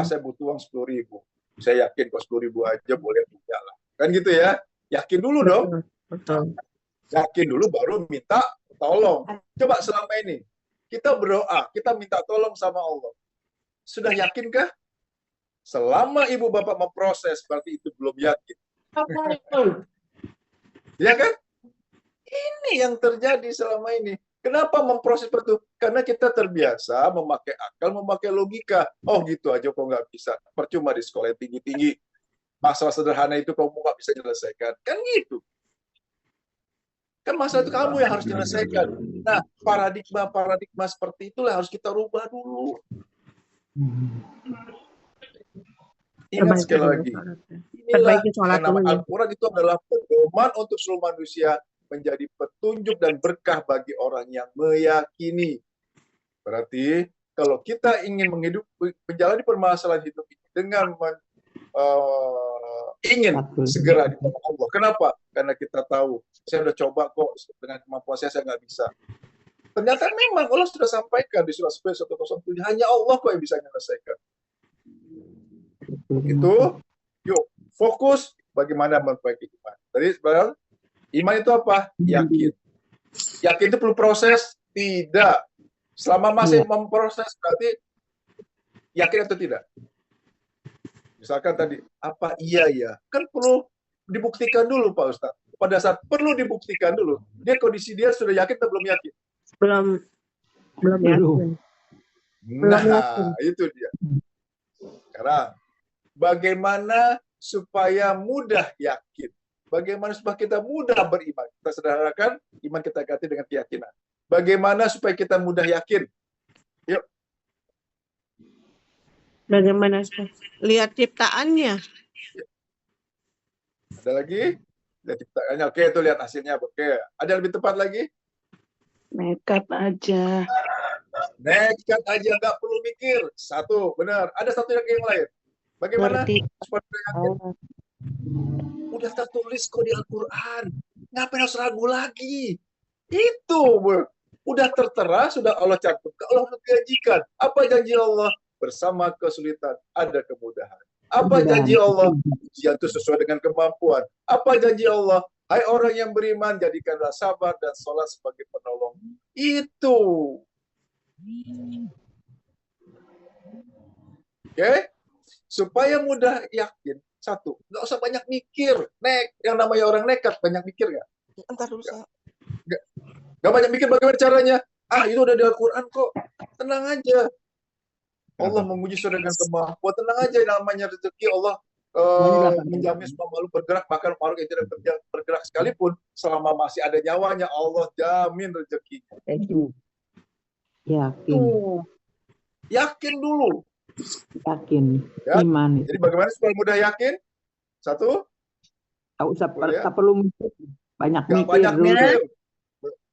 Saya butuh uang 10.000. Saya yakin kok 10.000 aja boleh punya lah. Kan gitu ya. Yakin dulu dong. Betul. Yakin dulu baru minta tolong. Coba selama ini kita berdoa, kita minta tolong sama Allah. Sudah yakinkah? Selama ibu bapak memproses, berarti itu belum yakin. Ya kan? Ini yang terjadi selama ini. Kenapa memproses seperti itu? Karena kita terbiasa memakai akal, memakai logika. Oh gitu aja kok nggak bisa. Percuma di sekolah yang tinggi-tinggi. Masalah sederhana itu kamu nggak bisa menyelesaikan. Kan gitu. Kan masalah itu kamu yang harus menyelesaikan. Nah, paradigma seperti itulah harus kita rubah dulu. Ingat sekali lagi. Inilah yang nama Al-Quran itu adalah pedoman untuk seluruh manusia, menjadi petunjuk dan berkah bagi orang yang meyakini. Berarti kalau kita ingin menjalani permasalahan hidup ini dengan ingin segera ditolong Allah. Kenapa? Karena kita tahu, saya sudah coba kok dengan kemampuan saya nggak bisa. Ternyata memang Allah sudah sampaikan di surah 107, hanya Allah kok yang bisa menyelesaikan. Itu, yuk fokus bagaimana memperbaiki iman. Jadi sebenarnya iman itu apa? Yakin. Yakin itu perlu proses? Tidak. Selama masih memproses berarti yakin atau tidak? Misalkan tadi, apa iya ya? Kan perlu dibuktikan dulu Pak Ustadz. Pada saat perlu dibuktikan dulu, dia kondisi dia sudah yakin atau belum yakin? Belum yakin. Nah, itu dia. Sekarang, bagaimana supaya mudah yakin? Bagaimana supaya kita mudah beriman? Kita sederhanakan, iman kita ganti dengan keyakinan. Bagaimana supaya kita mudah yakin? Yuk. Bagaimana? Lihat ciptaannya. Ada lagi? Lihat ciptaannya. Oke, itu lihat hasilnya. Oke, ada yang lebih tepat lagi? Nekat aja. Nekat aja, nggak perlu mikir. Satu, benar. Ada satu yang lain. Bagaimana? Berarti Supaya yakin? Allah. Udah tertulis kok di Al-Quran. Ngapain harus ragu lagi? Itu, udah tertera, sudah Allah cantumkan, Allah menjanjikan. Apa janji Allah? Bersama kesulitan ada kemudahan. Apa janji Allah? Ujian itu sesuai dengan kemampuan. Apa janji Allah? Hai orang yang beriman, jadikanlah sabar dan sholat sebagai penolong. Itu. Oke? Supaya mudah yakin. Satu, nggak usah banyak mikir. Yang namanya orang nekat, banyak mikir nggak? Entar dulu, Sa. Nggak banyak mikir bagaimana caranya. Itu udah di Al-Quran kok. Tenang aja. Allah menguji sesuai dengan kemampuan. Tenang aja, namanya rezeki Allah menjamin semua makhluk bergerak, bahkan makhluk yang tidak bergerak sekalipun, selama masih ada nyawanya, Allah jamin rezekinya. Yakin. Yakin dulu. Yakin. Ya. Iman. Jadi bagaimana supaya mudah yakin? Satu, Tak usah boleh ya? tak perlu mikir. Banyak nggak mikir banyak dulu. mikir.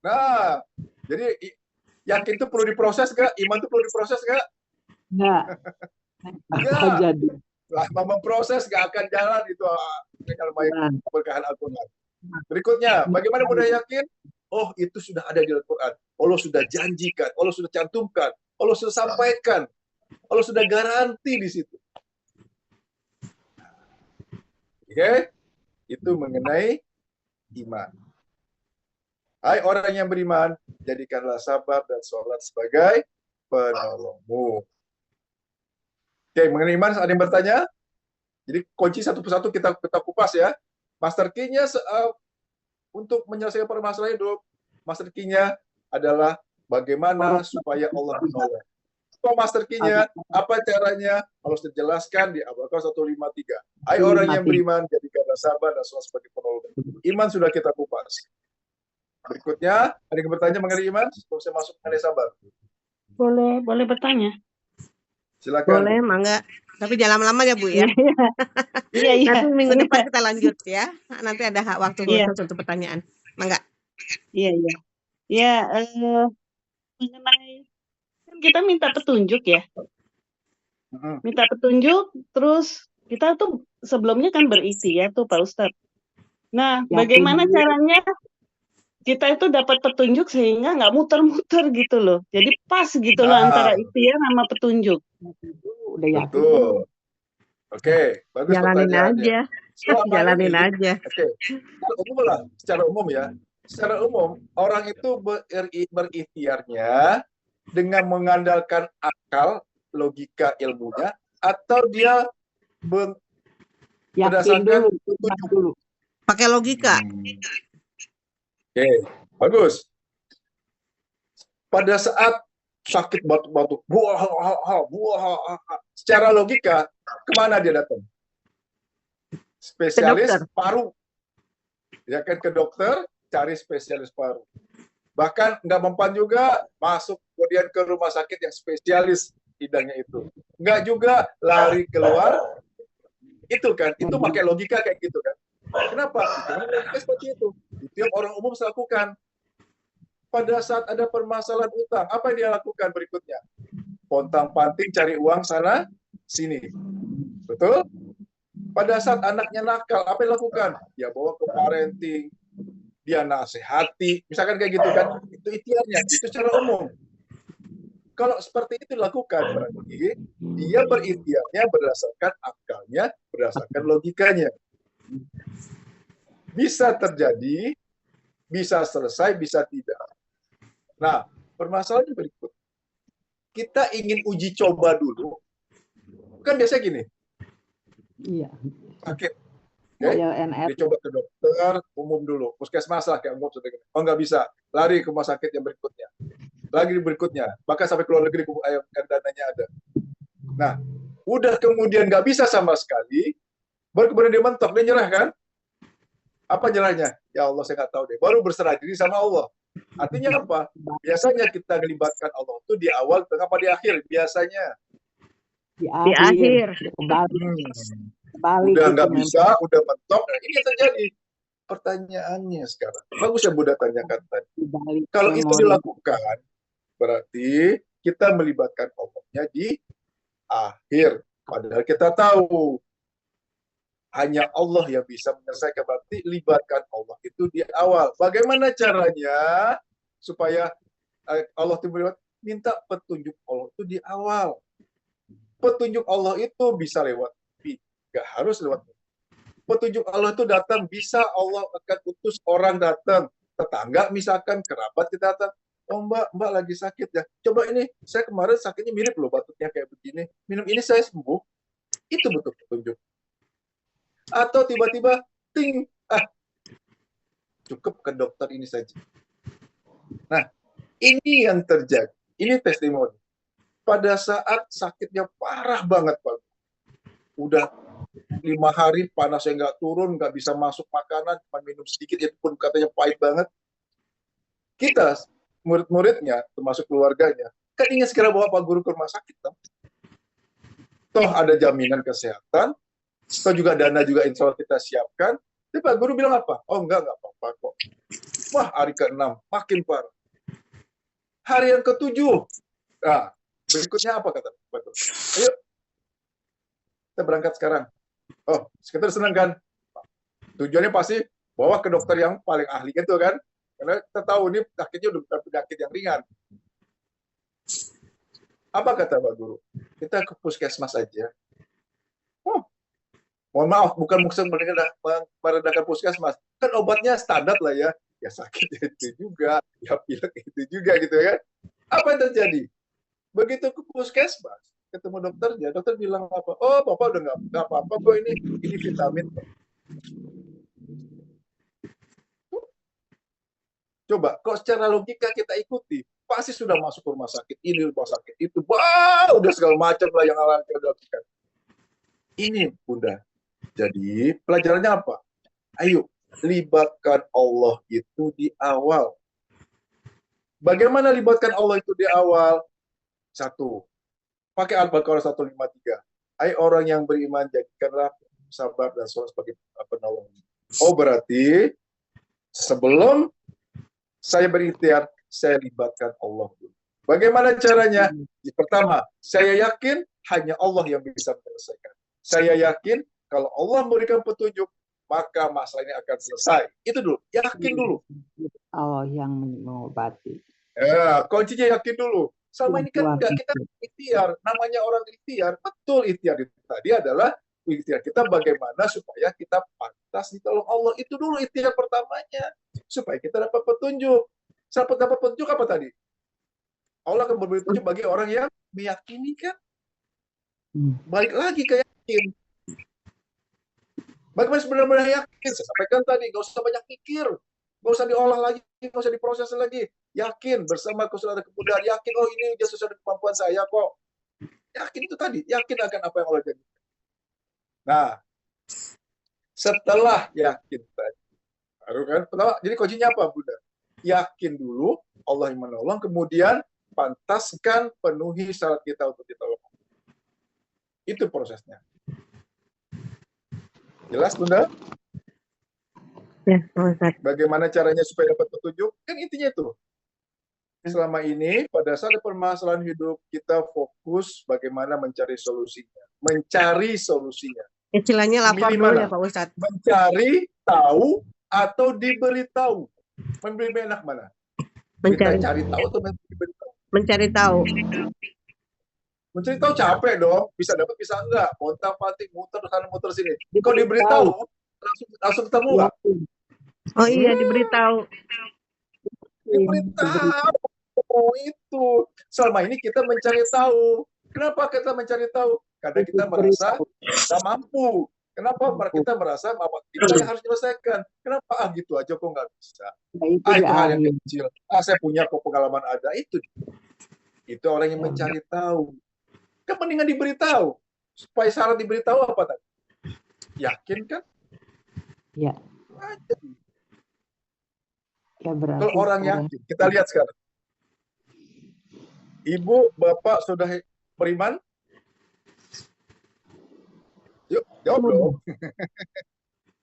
Nah, jadi yakin itu perlu diproses nggak? Iman itu perlu diproses nggak? Enggak. Apa jadi? Lama memproses nggak akan jalan itu kalau baik keberkahan Al-Quran. Berikutnya, bagaimana mudah yakin? Oh, itu sudah ada di Al-Quran. Allah sudah janjikan, Allah sudah cantumkan, Allah sudah sampaikan, Allah sudah garanti di situ. Oke? Itu mengenai iman. Hai orang yang beriman, jadikanlah sabar dan sholat sebagai penolongmu. Oke, mengenai iman ada yang bertanya? Jadi kunci satu persatu kita kupas ya. Master key-nya untuk menyelesaikan permasalahan hidup, master key-nya adalah bagaimana supaya Allah menolong. Apa master key-nya? Apa caranya? Harus dijelaskan di Al-Baqarah 153. Hai orang yang beriman, jadikanlah sabar dan sholat sebagai penolong. Iman sudah kita kupas. Berikutnya, ada yang bertanya mengenai iman? Sebelum saya masuk mengenai sabar. Boleh bertanya? Silakan. Boleh, mangga. Tapi jangan lama-lama ya, Bu ya. Iya. Nanti minggu depan kita lanjut ya. Nanti ada hak waktu khusus untuk pertanyaan. Mangga. Iya. Ya, mengenai kan kita minta petunjuk ya. Minta petunjuk, terus kita tuh sebelumnya kan berikhtiar tuh Pak Ustadz. Nah, bagaimana caranya kita itu dapat petunjuk sehingga nggak muter-muter gitu loh. Jadi pas gitu loh antara ikhtiar sama petunjuk. Udah yakin. Betul. Oke, bagus Jalanin pertanyaannya. aja. Jalanin aja. Oke, secara umum ya. Secara umum, orang itu berikhtiarnya dengan mengandalkan akal, logika ilmunya, atau dia berdasarkan petunjuk dulu. Pakai logika. Oke, bagus. Pada saat sakit batuk-batuk, secara logika, kemana dia datang? Spesialis paru. Ya kan, ke dokter, cari spesialis paru. Bahkan nggak mempan juga, masuk kemudian ke rumah sakit yang spesialis bidangnya itu. Nggak juga lari keluar, itu kan, itu pakai logika kayak gitu kan. Kenapa? Karena logika seperti itu. Itu yang orang umum lakukan. Pada saat ada permasalahan utang, apa yang dia lakukan berikutnya? Pontang-panting cari uang sana, sini. Betul? Pada saat anaknya nakal, apa yang dilakukan? Dia bawa ke parenting, dia nasihati, misalkan kayak gitu kan. Itu ikhtiarnya, itu secara umum. Kalau seperti itu dilakukan, berarti dia berikhtiarnya berdasarkan akalnya, berdasarkan logikanya. Bisa terjadi, bisa selesai, bisa tidak. Nah, permasalahannya berikut. Kita ingin uji coba dulu. Kan biasanya gini. Iya. Sakit. Dicoba ke dokter umum dulu. Puskesmas lah kayak umum. Oh, nggak bisa. Lari ke rumah sakit yang berikutnya. Lagi berikutnya. Bahkan sampai keluar negeri yang dananya ada. Nah, udah kemudian nggak bisa sama sekali. Baru kemudian dia mentok, dia nyerah kan? Apa nyerahnya? Ya Allah, saya nggak tahu deh. Baru berserah diri sama Allah. Artinya apa? Biasanya kita melibatkan Allah itu di awal, tengah, apa di akhir? Biasanya. Di akhir. Di akhir. Kembali Udah nggak bisa, udah mentok. Nah, ini yang terjadi. pertanyaannya sekarang. Bagus ya Bunda tanyakan tadi. Di balik Kalau itu memori. dilakukan, berarti kita melibatkan Allahnya di akhir. Padahal kita tahu hanya Allah yang bisa menyelesaikan. Berarti libatkan Allah itu di awal. Bagaimana caranya supaya Allah itu minta petunjuk Allah itu di awal. Petunjuk Allah itu bisa lewat mimpi, nggak harus lewat mimpi. Petunjuk Allah itu datang, bisa Allah akan utus orang datang, tetangga misalkan, kerabat kita datang. Oh mbak lagi sakit ya, coba ini saya kemarin sakitnya mirip loh, batuknya kayak begini, minum ini saya sembuh. Itu betul petunjuk. Atau tiba-tiba ting, cukup ke dokter ini saja. Nah, ini yang terjadi, ini testimoni. Pada saat sakitnya parah banget Pak, udah 5 hari panasnya nggak turun, nggak bisa masuk makanan, cuma minum sedikit, itu pun katanya pahit banget. Kita murid-muridnya, termasuk keluarganya, kan ingin segera bawa Pak Guru ke rumah sakit, toh ada jaminan kesehatan, toh juga dana juga insya Allah kita siapkan. Tapi Pak Guru bilang apa? Oh nggak apa-apa kok. Wah, hari ke-6 makin parah. Hari yang ke-7, nah berikutnya apa kata Pak Guru? Ayo kita berangkat sekarang. Oh, sekitar senang kan? Tujuannya pasti bawa ke dokter yang paling ahli gitu kan? Karena kita tahu ini sakitnya udah bukan penyakit yang ringan. Apa kata Pak Guru? Kita ke puskesmas aja. Oh, mohon maaf, bukan maksud merendahkan puskesmas. Kan obatnya standar lah ya. Ya sakit itu juga, ya pilek itu juga gitu kan. Apa yang terjadi? Begitu ke puskesmas, ketemu dokternya, dokter bilang apa? Oh, Bapak udah nggak apa-apa kok, ini vitamin. Coba, kok secara logika kita ikuti, pasti sudah masuk ke rumah sakit, ini rumah sakit, itu, wah, udah segala macam lah yang akan kita lakukan. Ini, Bunda. Jadi, pelajarannya apa? Ayo, libatkan Allah itu di awal. Bagaimana libatkan Allah itu di awal? 1. Pakai Al-Baqarah 153. Hai orang yang beriman, jadikanlah sabar dan sholat sebagai penolong. Oh, berarti sebelum saya berikhtiar, saya libatkan Allah dulu. Bagaimana caranya? Yang pertama, saya yakin hanya Allah yang bisa menyelesaikan. Saya yakin kalau Allah memberikan petunjuk, maka masalah ini akan selesai. Itu dulu, yakin dulu. Allah yang mengobati. Ya, kuncinya yakin dulu. Selama ini kan enggak, kita ikhtiar. Namanya orang ikhtiar, betul ikhtiar itu tadi adalah ikhtiar kita bagaimana supaya kita pantas ditolong Allah. Itu dulu ikhtiar pertamanya. Supaya kita dapat petunjuk. Sampai dapat petunjuk apa tadi? Allah akan memberi petunjuk bagi orang yang meyakini kan. Balik lagi ke yakin. Bagaimana sebenarnya yakin? Saya sampaikan tadi, nggak usah banyak pikir. Nggak usah diolah lagi, nggak usah diproses lagi. Yakin, bersama kesulitan kemudahan. Yakin, oh ini sudah sesuai dengan kemampuan saya kok. Yakin itu tadi, yakin akan apa yang Allah janjikan. Nah, setelah yakin tadi, baru kan, pertama, jadi kuncinya apa, Bunda? Yakin dulu, Allah yang menolong, kemudian pantaskan, penuhi syarat kita untuk ditolong. Itu prosesnya. Jelas, Bunda? Ya, Ustaz. Bagaimana caranya supaya dapat petunjuk? Kan intinya itu. Selama ini, pada saat permasalahan hidup, kita fokus bagaimana mencari solusinya. Mencari solusinya. Istilahnya lapor Milih dulu mana? ya Pak Ustadz. Mencari tahu atau diberitahu. Lebih enak mana? Kita cari tahu atau diberitahu? Mencari tahu. Mencari tahu capek dong. Bisa dapat, bisa enggak. Pontang-panting, muter sana, muter sini. Kalau diberitahu, langsung ketemu nggak? Oh iya, diberitahu. Diberitahu. Oh itu. Selama ini kita mencari tahu. Kenapa kita mencari tahu? Karena kita merasa kita mampu. Kenapa kita merasa bahwa kita yang harus menyelesaikan? Kenapa gitu aja kok nggak bisa? Itu hal yang kecil. Saya punya kok pengalaman ada. Itu orang yang mencari tahu. Kan mendingan diberitahu. Supaya syarat diberitahu apa tadi? Yakin kan? Ya. Ya berarti kalau orang yakin, kita lihat sekarang. Ibu, Bapak sudah beriman? Yuk, jawab dong.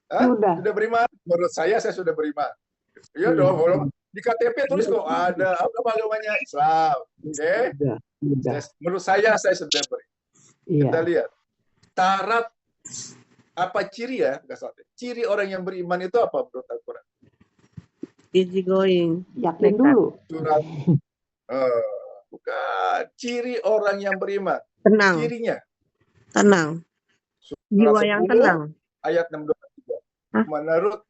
Hah? Sudah. Sudah beriman? Menurut saya sudah beriman. Iya Iya. dong, kalau di KTP tulis kok ada apa agamanya Islam. Oke? Sudah. Menurut saya sudah beriman. Iya. Kita lihat. Syarat apa ciri ya? Ciri orang yang beriman itu apa menurut Al-Quran? Easy going. Yakin Nekat. dulu. Surat. Bukan. Ciri orang yang beriman. Tenang. Cirinya. Tenang. Surat Jiwa yang 10, tenang. ayat 623. Hah? Menurut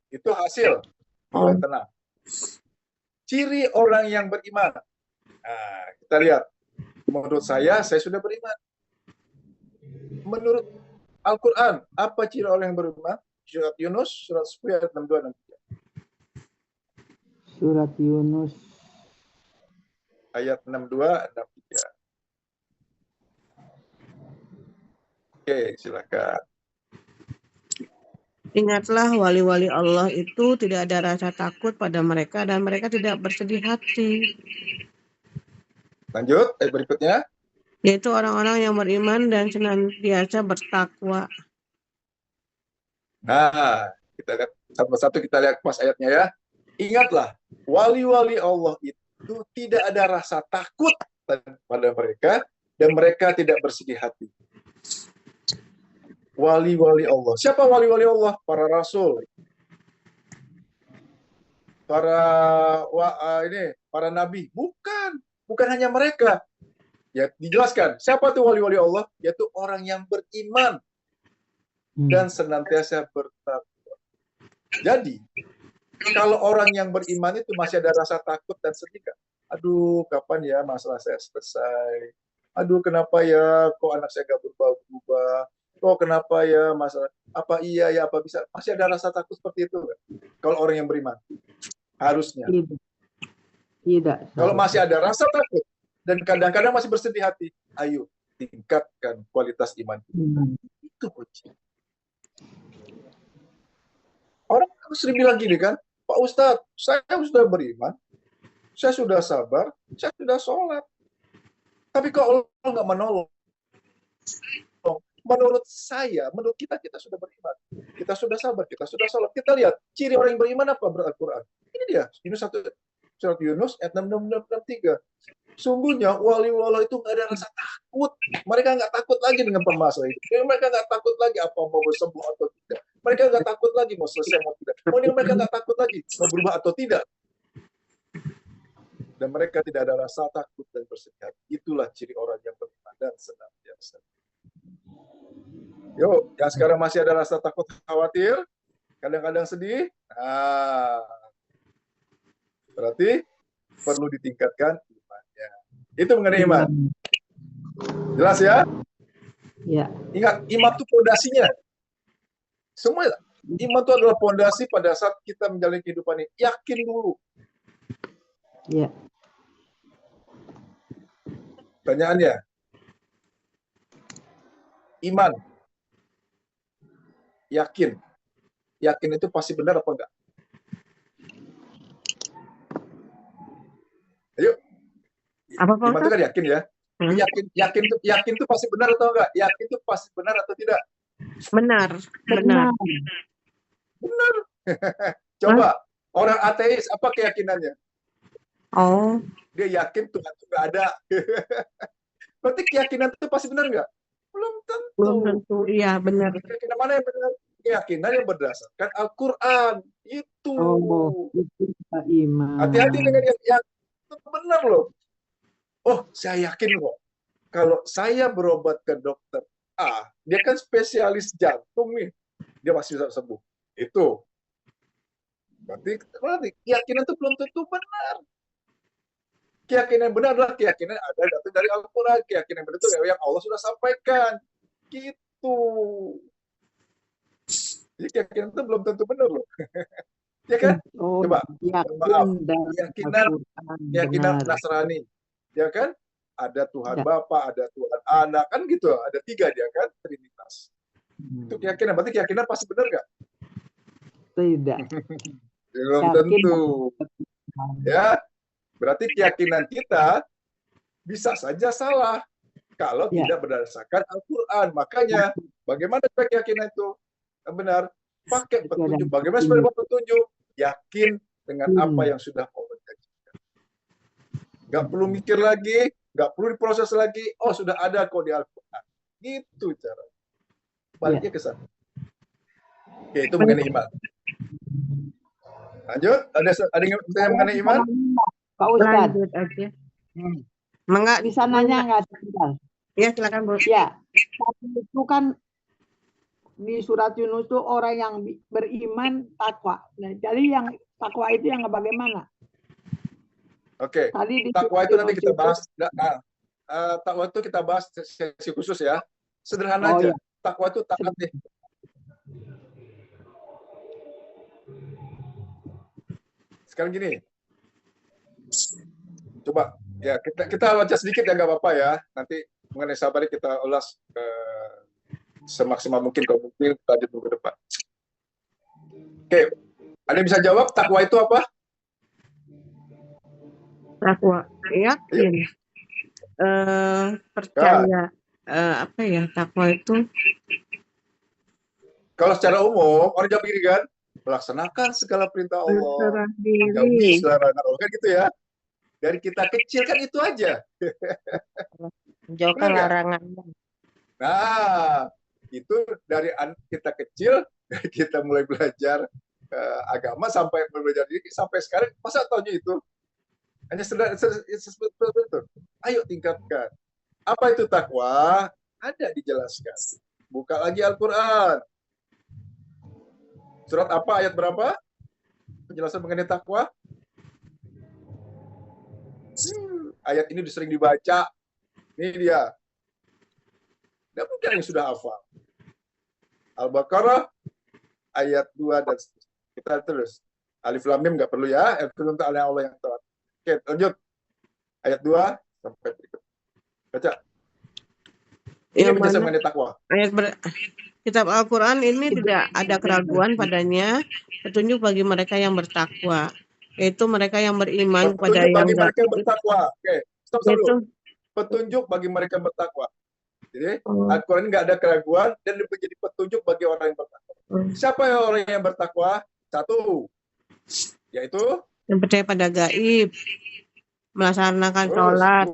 itu hasil. Oh. Yang tenang. Ciri orang yang beriman. Nah, kita lihat. Menurut saya sudah beriman. Menurut Al-Quran, apa ciri orang yang beriman? Surat Yunus, surat 10 ayat 62 63. Surat Yunus. Ayat 62 63. Oke, silakan. Ingatlah wali-wali Allah itu tidak ada rasa takut pada mereka dan mereka tidak bersedih hati. Lanjut, ayat berikutnya. Yaitu orang-orang yang beriman dan senantiasa bertakwa. Nah, kita lihat satu-satu, kita lihat pas ayatnya ya. Ingatlah, wali-wali Allah itu tidak ada rasa takut pada mereka dan mereka tidak bersedih hati. Wali-wali Allah. Siapa wali-wali Allah? Para rasul. Para nabi. Bukan hanya mereka. Ya, dijelaskan. Siapa tuh wali-wali Allah? Yaitu orang yang beriman dan senantiasa bertakwa. Jadi, kalau orang yang beriman itu masih ada rasa takut dan sedih, aduh, kapan ya masalah saya selesai? Aduh, kenapa ya kok anak saya gak berubah-ubah? Oh, kenapa ya masalah? Apa iya ya, apa bisa? Masih ada rasa takut seperti itu gak? Kalau orang yang beriman. Harusnya. Tidak. Kalau masih ada rasa takut dan kadang-kadang masih bersedih hati, ayo tingkatkan kualitas iman. Itu kunci. Orang sering bilang gini kan, Pak Ustadz, saya sudah beriman, saya sudah sabar, saya sudah sholat. Tapi kalau Allah nggak menolong, menurut saya, menurut kita sudah beriman. Kita sudah sabar, kita sudah sholat. Kita lihat, ciri orang yang beriman apa? Al-Quran. Ini dia, ini surat Yunus, ayat 663. Sungguhnya wali-wali itu nggak ada rasa takut. Mereka nggak takut lagi dengan permasalahan itu. Mereka nggak takut lagi apa mau sembuh atau tidak. Mereka nggak takut lagi mau selesai mau tidak. Mereka nggak takut lagi mau berubah atau tidak. Dan mereka tidak ada rasa takut dan bersedih. Itulah ciri orang yang beriman dan senantiasa. Yuk, yang sekarang masih ada rasa takut, khawatir, kadang-kadang sedih. Nah, berarti perlu ditingkatkan imannya. Itu mengenai iman. Jelas ya? Ya. Ingat, iman itu fondasinya. Semua iman itu adalah fondasi pada saat kita menjalani kehidupan ini. Yakin dulu. Ya. Pertanyaannya, iman, yakin itu pasti benar apa enggak? Ayo. Apa, Pak Iman itu kan yakin ya. Yakin itu pasti benar atau enggak? Yakin itu pasti benar atau tidak? Benar. Coba orang ateis apa keyakinannya? Oh, Dia yakin Tuhan itu nggak ada. Berarti keyakinan itu pasti benar nggak? Belum tentu. Iya benar. Keyakinan mana yang benar? Keyakinan yang berdasarkan Al-Quran. Itu. Itu iman. Hati-hati dengan yang itu benar loh. Oh, saya yakin kok. Kalau saya berobat ke dokter A, dia kan spesialis jantung nih. Dia masih bisa sembuh. Itu. Berarti keyakinan itu belum tentu benar. Keyakinan benar adalah keyakinan ada datang dari Al-Quran. Keyakinan benar itu yang Allah sudah sampaikan. Gitu. Jadi keyakinan itu belum tentu benar loh. Ya kan? Coba. Keyakinan Nasrani. Ya kan? Ada Tuhan Bapa, ada Tuhan Anak. Kan gitu. Ada 3 dia kan? Trinitas. Itu keyakinan. Berarti keyakinan pasti benar nggak? Tidak. Belum tentu. Ya. Berarti keyakinan kita bisa saja salah kalau tidak berdasarkan Al-Quran. Makanya bagaimana keyakinan itu benar? pakai Itu ada petunjuk. Bagaimana supaya dapat petunjuk? Yakin dengan apa yang sudah Allah janjikan. Nggak perlu mikir lagi, nggak perlu diproses lagi. Oh, sudah ada kok di Al-Quran. Gitu cara. Baliknya ke sana. Oke, itu mengenai iman. Lanjut, ada yang bertanya mengenai iman? Pak Ustadz, Lanjut aja. Mangga bisa nanya nggak sebentar? Ya, silakan Bu. Ya, itu kan di surat Yunus itu orang yang beriman takwa. Nah, jadi yang takwa itu yang bagaimana? Oke, Tadi di takwa surat itu nanti Yunus kita bahas. Takwa itu kita bahas sesi khusus ya. Sederhana Oh, aja. iya. Takwa itu taat deh. Sekarang gini. Coba ya kita baca sedikit ya, nggak apa-apa ya. Nanti mengenai sabar kita ulas semaksimal mungkin kalau mungkin lanjut ke depan. Oke, ada yang bisa jawab takwa itu apa? Takwa, yakin, percaya, apa ya, takwa itu Kalau secara umum orang jawab begini kan, melaksanakan segala perintah Allah, berserah menjauhi diri, segala larangan Allah, kan gitu ya. Dari kita kecil kan itu aja. menjauhkan Benar nggak? larangannya. Nah, itu dari kita kecil, kita mulai belajar agama sampai belajar diri sampai sekarang, masa tahunya itu? Hanya seperti itu. Ayo tingkatkan. Apa itu takwa? Ada dijelaskan. Buka lagi Al-Quran. Surat apa, ayat berapa? Penjelasan mengenai takwa. Ayat ini sering dibaca. Ini dia. Dan mungkin yang sudah hafal. Al-Baqarah ayat 2 dan kita terus. Alif Lam Mim nggak perlu ya. Untuk Allah yang taat. Oke, lanjut. Ayat 2 sampai berikut. Baca. Ini penjelasan mengenai takwa. Kitab Al-Quran ini tidak ada keraguan padanya, petunjuk bagi mereka yang bertakwa, yaitu mereka yang beriman kepada Petunjuk bagi yang mereka yang bertakwa. Oke, stop dulu. itu. Petunjuk bagi mereka yang bertakwa. Jadi Al-Quran ini nggak ada keraguan dan menjadi petunjuk bagi orang yang bertakwa. Siapa yang orang yang bertakwa? Satu, yaitu yang percaya pada gaib, melaksanakan sholat,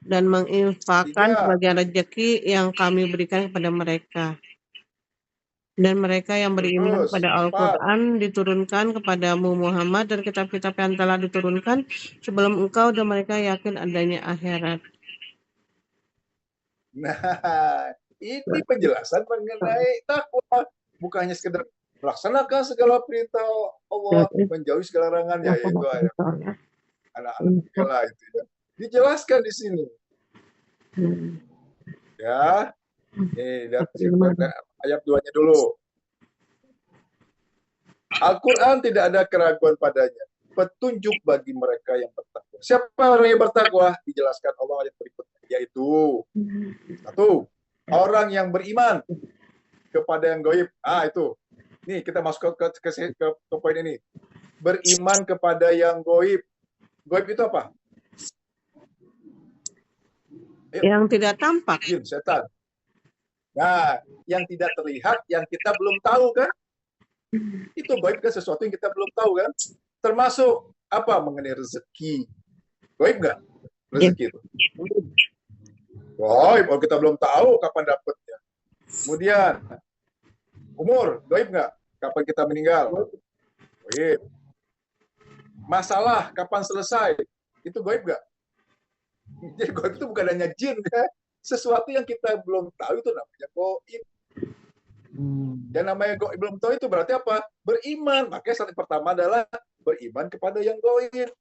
dan menginfakkan sebagian rezeki yang kami berikan kepada mereka. Dan mereka yang beriman kepada Al-Quran diturunkan kepadamu Muhammad dan kitab-kitab yang telah diturunkan sebelum engkau, dan mereka yakin adanya akhirat. Nah, ini penjelasan mengenai takwa. Bukan hanya sekedar melaksanakan segala perintah Allah, menjauhi segala larangan, ya itu anak-anak itu ya. Dijelaskan di sini. Ya. Nih, lihat ayat 2-nya dulu. Al-Quran tidak ada keraguan padanya. Petunjuk bagi mereka yang bertakwa. Siapa orang yang bertakwa? Dijelaskan Allah ayat berikutnya. Yaitu, satu, orang yang beriman kepada yang gaib. Itu. Nih, kita masuk ke poin ini. Beriman kepada yang gaib. Gaib itu apa? Yang tidak tampak. Jin, setan. Nah, yang tidak terlihat, yang kita belum tahu kan? Itu gaib kan, sesuatu yang kita belum tahu kan? Termasuk apa? Mengenai rezeki. Gaib nggak? Rezeki itu. Gaib, kalau kita belum tahu kapan dapatnya. Kemudian, umur, gaib nggak? Kapan kita meninggal? Gaib. Masalah, kapan selesai? Itu gaib nggak? Jadi gaib itu bukan hanya jin kan? Sesuatu yang kita belum tahu itu namanya gaib. Dan namanya gaib belum tahu itu berarti apa? Beriman. Makanya syarat pertama adalah beriman kepada yang gaib.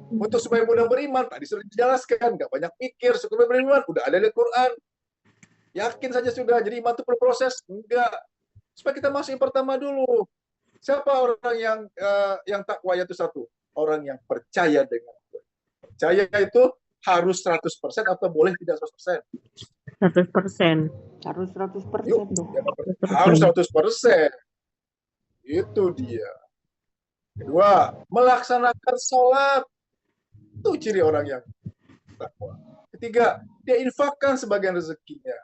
Untuk supaya mudah beriman, tadi sudah dijelaskan, nggak banyak pikir, supaya beriman, udah ada di Quran. Yakin saja sudah, jadi iman itu berproses. Enggak. Supaya kita masuk yang pertama dulu. Siapa orang yang takwa itu satu? Orang yang percaya dengan Tuhan. Percaya itu harus 100% atau boleh tidak 100%? 100%. Harus 100% dong. Harus 100%. Itu dia. Kedua, melaksanakan sholat. Itu ciri orang yang takwa. Ketiga, dia infakkan sebagian rezekinya.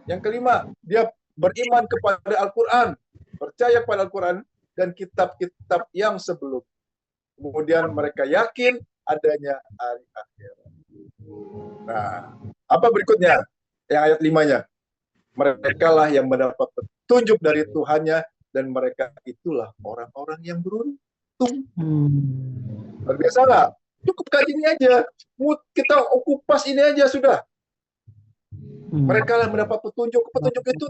Yang kelima, dia beriman kepada Al-Quran, percaya pada Al-Quran dan kitab-kitab yang sebelum. Kemudian mereka yakin adanya hari akhir. Nah, apa berikutnya? Yang ayat 5-nya. Mereka lah yang mendapat petunjuk dari Tuhannya dan mereka itulah orang-orang yang beruntung. Biasa nggak? Cukup kaji ini aja. Kita kupas ini aja sudah. Mereka lah mendapat petunjuk. Petunjuk itu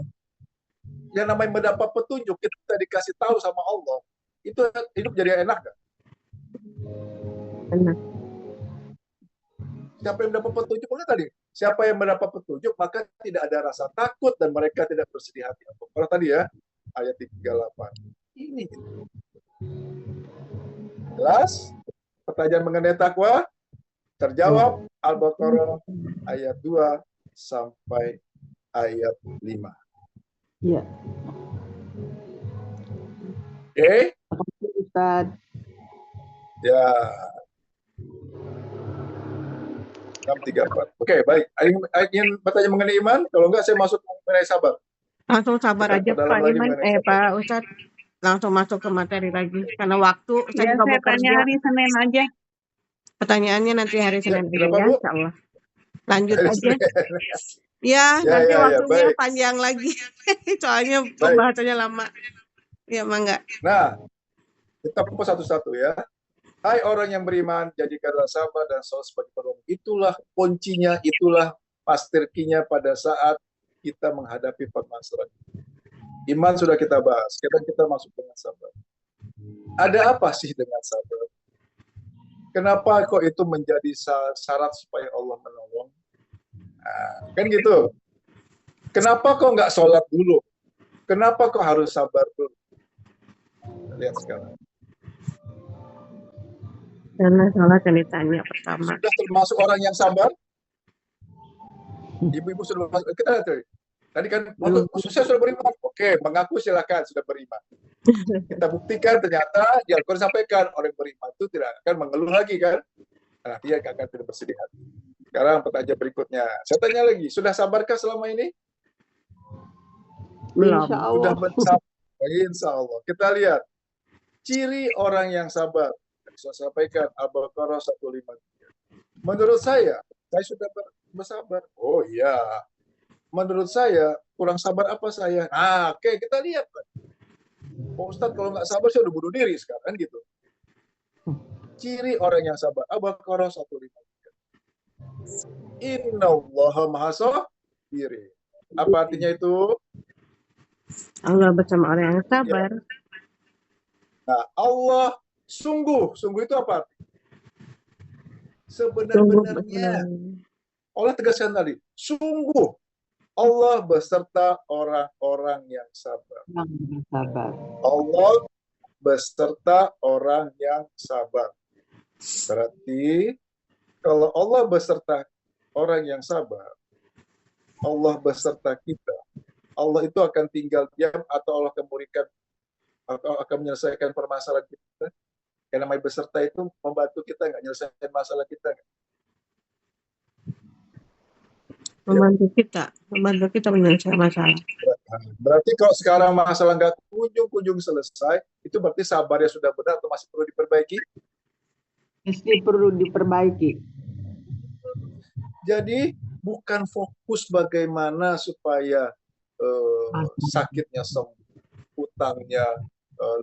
yang namanya mendapat petunjuk, kita dikasih tahu sama Allah. Itu hidup jadi enak gak? Enak. Siapa yang mendapat petunjuk? Maka tadi, siapa yang mendapat petunjuk, maka tidak ada rasa takut dan mereka tidak bersedih hati. Kalau tadi ya, ayat 38. Ini. Jelas? Pertanyaan mengenai takwa terjawab Al-Baqarah ayat 2 sampai ayat 5. Iya. Oke? Ustaz. Ya. 634. Oke, baik. Ingin bertanya mengenai iman? Kalau enggak, saya masuk mengenai sabar. Langsung sabar Kita aja dalam Pak lagi Iman, mengenai sabar. Pak Ustadz. Langsung masuk ke materi lagi. Karena waktu, saya Ya, juga saya mau tanya kerja. hari Senin aja. Pertanyaannya nanti hari Senin aja kenapa, ya, Bu? insya Allah. Lanjut Hari aja. Senin. Ya, Ya, nanti ya, ya, waktunya baik. panjang lagi. Soalnya Baik. pembahasannya lama. Ya, Mangga. Nah, kita kupas satu-satu ya. Hai orang yang beriman, jadikanlah sabar dan sabar sebagai penolong. Itulah kuncinya, itulah master key-nya pada saat kita menghadapi permasalahan. Iman sudah kita bahas, sekarang kita masuk dengan sabar. Ada apa sih dengan sabar? Kenapa kok itu menjadi syarat supaya Allah menolong? Nah, kan gitu. Kenapa kok nggak sholat dulu? Kenapa kok harus sabar dulu? Kita lihat sekarang. Karena salah yang ditanya pertama. Sudah termasuk orang yang sabar? Ibu-ibu sudah masuk. Kita lihat tadi kan, saya sudah beriman. Oke, mengaku silakan sudah beriman. Kita buktikan ternyata di Al-Quran sampaikan orang beriman itu tidak akan mengeluh lagi kan? Nah, dia akan tidak bersedih hati. Sekarang pertanyaan berikutnya. Saya tanya lagi, sudah sabarkah selama ini? Belum. Insya Sudah Allah. bersabar. Insya Allah. Kita lihat ciri orang yang sabar. Saya sampaikan Al-Baqarah 153. Menurut saya sudah bersabar. Oh iya. Menurut saya kurang sabar apa saya? Nah, oke, kita lihat. Oh, Ustadz, kalau nggak sabar saya udah bunuh diri sekarang gitu. Ciri orang yang sabar. Al-Baqarah 153. Innallaha maha sabiri. Apa artinya itu? Allah bersama orang yang sabar. Nah, Allah sungguh itu apa? Sebenar-benarnya. Allah tegaskan tadi, sungguh Allah beserta orang-orang yang sabar. Yang sabar. Allah beserta orang yang sabar. Berarti kalau Allah beserta orang yang sabar, Allah beserta kita. Allah itu akan tinggal diam atau Allah akan memberikan atau akan menyelesaikan permasalahan kita. Yang namanya beserta itu membantu kita nggak menyelesaikan masalah kita. Membantu kita menyelesaikan masalah. Berarti kalau sekarang masalah nggak kunjung selesai, itu berarti sabarnya sudah benar atau masih perlu diperbaiki? Mesti perlu diperbaiki. Jadi bukan fokus bagaimana supaya sakitnya sembuh, utangnya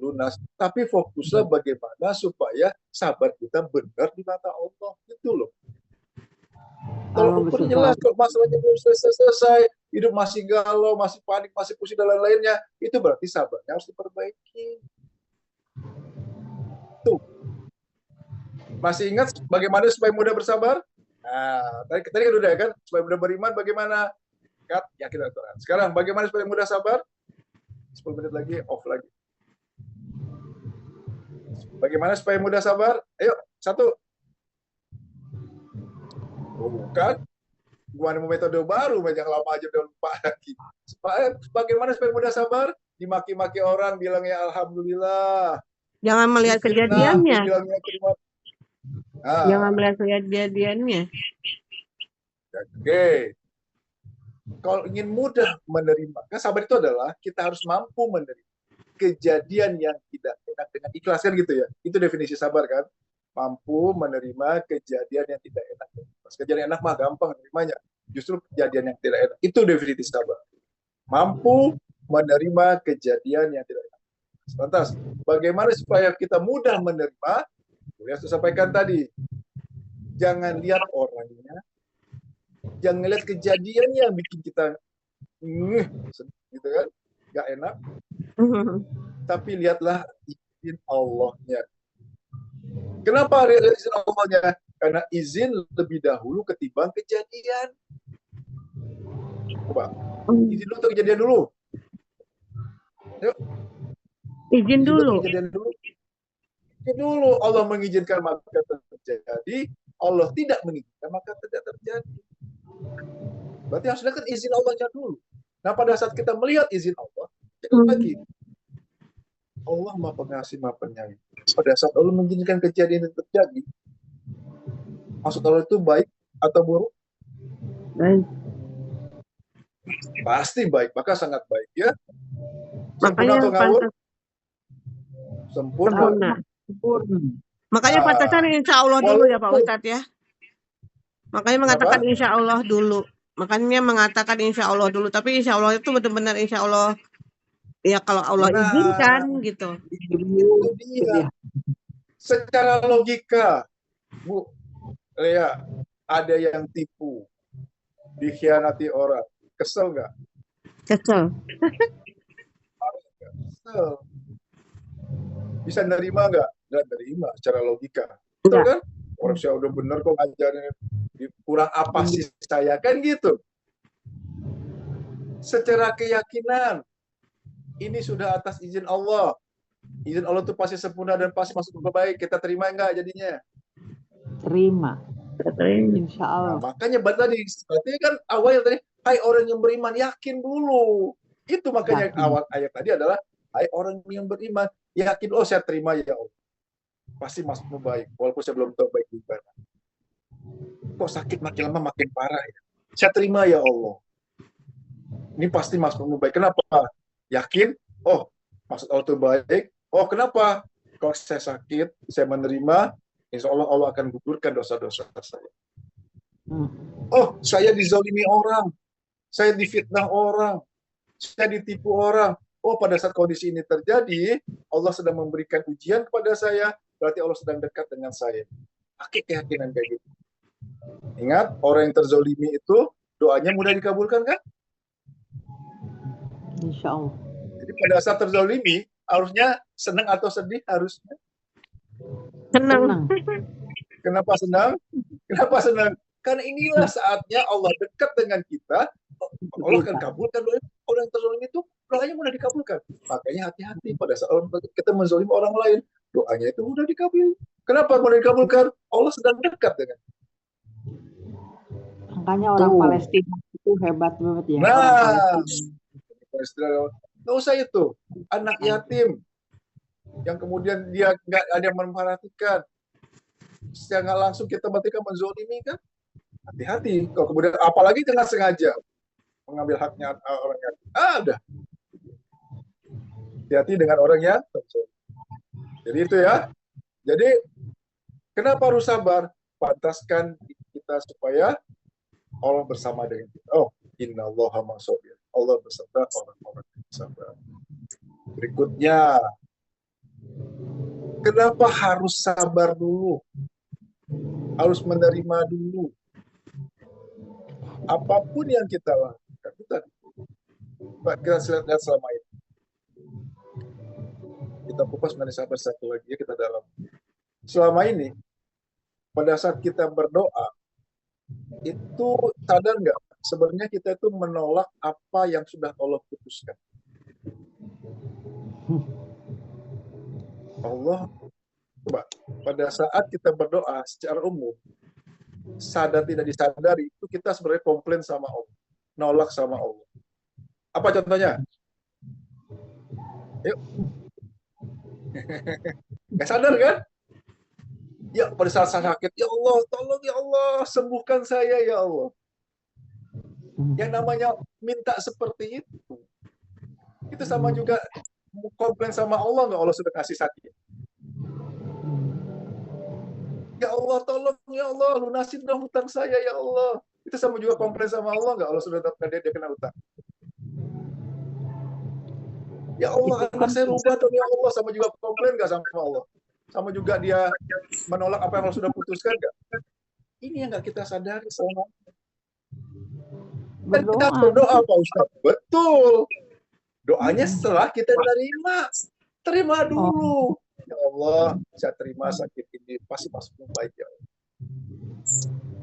lunas, tapi fokuslah bagaimana supaya sabar kita benar di mata Allah, gitu loh. Kalau ukur jelas, kalau masalahnya belum selesai, hidup masih galau, masih panik, masih pusing dan lain-lainnya, itu berarti sabarnya harus diperbaiki. Tuh. Masih ingat bagaimana supaya mudah bersabar? Nah, tadi kan udah kan, supaya mudah beriman bagaimana? Yakin Al-Quran. Sekarang bagaimana supaya mudah sabar? 10 menit lagi, off lagi. Bagaimana supaya mudah sabar? Ayo, satu. Bukan. Gua mau metode baru, yang lama aja udah lupa lagi. Bagaimana supaya mudah sabar? Dimaki-maki orang, bilangnya alhamdulillah. Jangan melihat kejadiannya. Nah. Jangan melihat kejadiannya. Oke. Kalau ingin mudah menerima, kan sabar itu adalah kita harus mampu menerima kejadian yang tidak enak dengan ikhlas, kan gitu ya. Itu definisi sabar kan. Mampu menerima kejadian yang tidak enak. Kejadian enak mah gampang menerimanya. Justru kejadian yang tidak enak. Itu definisi sabar. Mampu menerima kejadian yang tidak enak. Lantas, bagaimana supaya kita mudah menerima? Yang saya sampaikan tadi. Jangan lihat orangnya. Jangan lihat kejadiannya yang bikin kita gitu kan. Gak enak. Tapi lihatlah izin Allahnya. Kenapa lihat izin Allahnya? Karena izin lebih dahulu ketimbang kejadian. Coba, izin dulu atau kejadian dulu? Yuk. Izin dulu. Kejadian dulu. Izin dulu. Allah mengizinkan maka terjadi. Allah tidak mengizinkan maka tidak terjadi. Berarti harus lihat izin Allahnya dulu. Nah, pada saat kita melihat izin Allah, lagi Allah Maha Pengasih, Maha Penyayang. Pada saat Allah mengizinkan kejadian itu terjadi, maksud Allah itu baik atau buruk? Baik. Pasti baik, maka sangat baik ya. Makanya Sempurna atau ngawur? pantas Sempurna. sempurna. Makanya pantasan insya Allah dulu ya Pak Ustadz ya. Makanya mengatakan insya Allah dulu. Makanya mengatakan insya Allah dulu. Tapi insya Allah itu benar-benar insya Allah. Ya kalau Allah izinkan gitu. Itu dia. Secara logika, Bu Lea, ada yang tipu, dikhianati orang, kesel nggak? Kesel. Kesel. Bisa nerima nggak? Nggak nerima secara logika. Betul kan? Orang saya udah bener kok ngajarin, kurang apa sih saya, kan gitu. Secara keyakinan, ini sudah atas izin Allah. Izin Allah itu pasti sempurna dan pasti masuk ke baik. Kita terima nggak jadinya? Terima. Insya Allah. Nah, makanya tadi, berarti kan awalnya tadi, hai orang yang beriman, yakin dulu. Itu makanya awal ayat tadi adalah, hai orang yang beriman, yakin, oh saya terima ya Allah. Pasti masuk baik, walaupun saya belum tahu baik gimana. Kok sakit makin lama makin parah ya? Saya terima ya Allah. Ini pasti masuk baik. Kenapa? Yakin? Oh, maksud Allah itu baik. Oh, kenapa? Kalau saya sakit, saya menerima, insya Allah Allah akan gugurkan dosa-dosa saya. Oh, saya dizalimi orang, saya difitnah orang, saya ditipu orang. Oh, pada saat kondisi ini terjadi, Allah sedang memberikan ujian kepada saya, berarti Allah sedang dekat dengan saya. Pakai keyakinan kayak gitu. Ingat, orang yang terzalimi itu doanya mudah dikabulkan kan? Insya Allah. Jadi pada saat terzalimi, harusnya senang atau sedih harusnya? Senang. Kenapa senang? Kenapa senang? Karena inilah saatnya Allah dekat dengan kita. Allah akan kabulkan doa orang yang terzalimi itu, doanya mudah dikabulkan. Makanya hati-hati pada saat kita menzalimi orang lain, doanya itu mudah dikabul. Kenapa mudah dikabulkan? Allah sedang dekat dengan. Makanya orang Palestina itu hebat banget ya. Nah, nggak usah itu. Anak yatim yang kemudian dia nggak ada yang memperhatikan, secara nggak langsung kita berarti kan menzolimi kan? Hati-hati. Kalau kemudian apalagi dengan sengaja mengambil haknya orang yang ada. Hati-hati dengan orang yang terzolimi. Jadi itu ya. Jadi kenapa harus sabar? Pantaskan kita supaya Allah bersama dengan kita. Oh, innallaha ma'as-sabir. Allah beserta orang-orang yang sabar. Berikutnya, kenapa harus sabar dulu? Harus menerima dulu. Apapun yang kita lakukan, kita lihat selama ini. Kita kupas mengenai sabar satu lagi, kita dalam. Selama ini, pada saat kita berdoa, itu sadar nggak? Sebenarnya kita itu menolak apa yang sudah Allah putuskan. Allah, coba, pada saat kita berdoa secara umum, sadar tidak disadari, itu kita sebenarnya komplain sama Allah, nolak sama Allah. Apa contohnya? Yuk. Nggak sadar kan? Ya, pada saat saya sakit, ya Allah, tolong ya Allah, sembuhkan saya ya Allah. Yang namanya minta seperti itu sama juga komplain sama Allah nggak, Allah sudah kasih sakit. Ya Allah, tolong ya Allah, lunasin dong hutang saya ya Allah. Itu sama juga komplain sama Allah nggak, Allah sudah tetapkan dia kena hutang. Ya Allah, anak saya rubah dong ya Allah, sama juga komplain nggak sama Allah? Sama juga dia menolak apa yang Allah sudah putuskan nggak? Ini yang nggak kita sadari selama. Dan kita berdoa Pak Ustaz. Betul. Doanya setelah kita terima dulu. Ya Allah, saya terima sakit ini, pasti masuk baik ya Allah.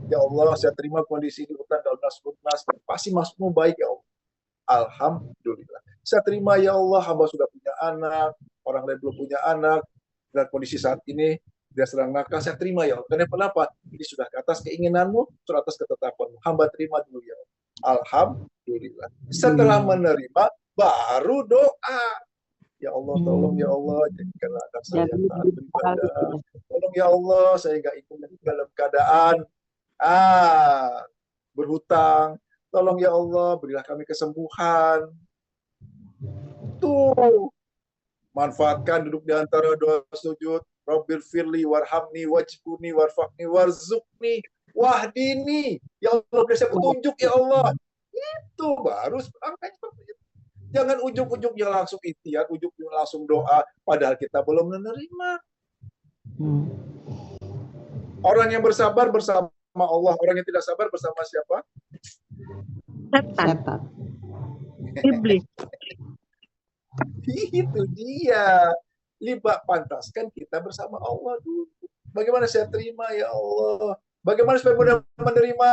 Ya Allah, saya terima kondisi ini utang dan lunas, pasti masuk baik ya Allah. Alhamdulillah. Saya terima ya Allah, hamba sudah punya anak, orang lain belum punya anak, dan kondisi saat ini dia sedang nakal, saya terima ya Allah. Kenapa? Ini sudah ke atas keinginanmu, sudah atas ketetapanmu. Hamba terima dulu ya Allah. Alhamdulillah. Setelah menerima, baru doa. Ya Allah, tolong ya Allah, jadikanlah anak saya taat beribadah. Tolong ya Allah, saya nggak ingin dalam keadaan berhutang. Tolong ya Allah, berilah kami kesembuhan. Tuh, manfaatkan duduk di antara doa sujud. Rabbil firli warhamni wajbuni warfaqni warzukni wahdini. Ya Allah, beri saya petunjuk ya Allah. Itu baru angkanya seperti itu. Jangan ujung-ujungnya langsung ikhtiar, ujung-ujungnya langsung doa, padahal kita belum menerima. Orang yang bersabar bersama Allah, orang yang tidak sabar bersama siapa? Setan. Iblis. Itu dia. Libat pantaskan kita bersama Allah dulu. Bagaimana saya terima ya Allah? Bagaimana supaya mudah menerima?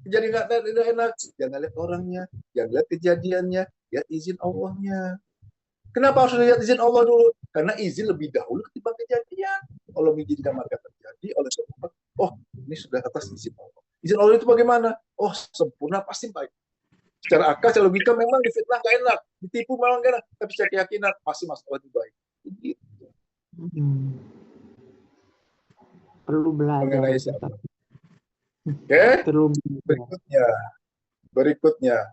Jadi nggak enak. Jangan lihat orangnya, jangan lihat kejadiannya, lihat izin Allahnya. Kenapa harus lihat izin Allah dulu? Karena izin lebih dahulu ketimbang kejadian. Allah mengizinkan maka terjadi oleh sebab, oh ini sudah atas izin Allah. Izin Allah itu bagaimana? Oh sempurna pasti baik. Secara akal, secara logika memang difitnah nggak enak, ditipu memang nggak enak, tapi secara keyakinan pasti masalah lebih baik. Gitu. Perlu belajar. Mengenai siapa? Oke. Berikutnya.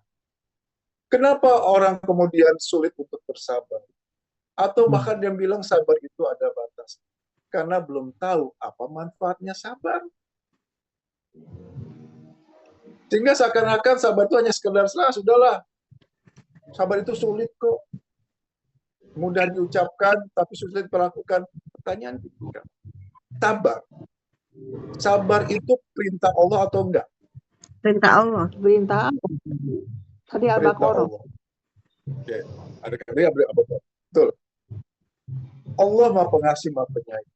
Kenapa orang kemudian sulit untuk bersabar? Atau bahkan dia bilang sabar itu ada batas. Karena belum tahu apa manfaatnya sabar. Sehingga seakan-akan sabar itu hanya sekedar sudahlah. Sabar itu sulit kok. Mudah diucapkan, tapi sulit dilakukan. Pertanyaan kita. Sabar itu perintah Allah atau enggak? Perintah Allah. Perintah Allah. Tadi Al-Baqarah. Oke. Ada kali Al-Baqarah. Betul. Allah Maha Pengasih, Maha Penyayang.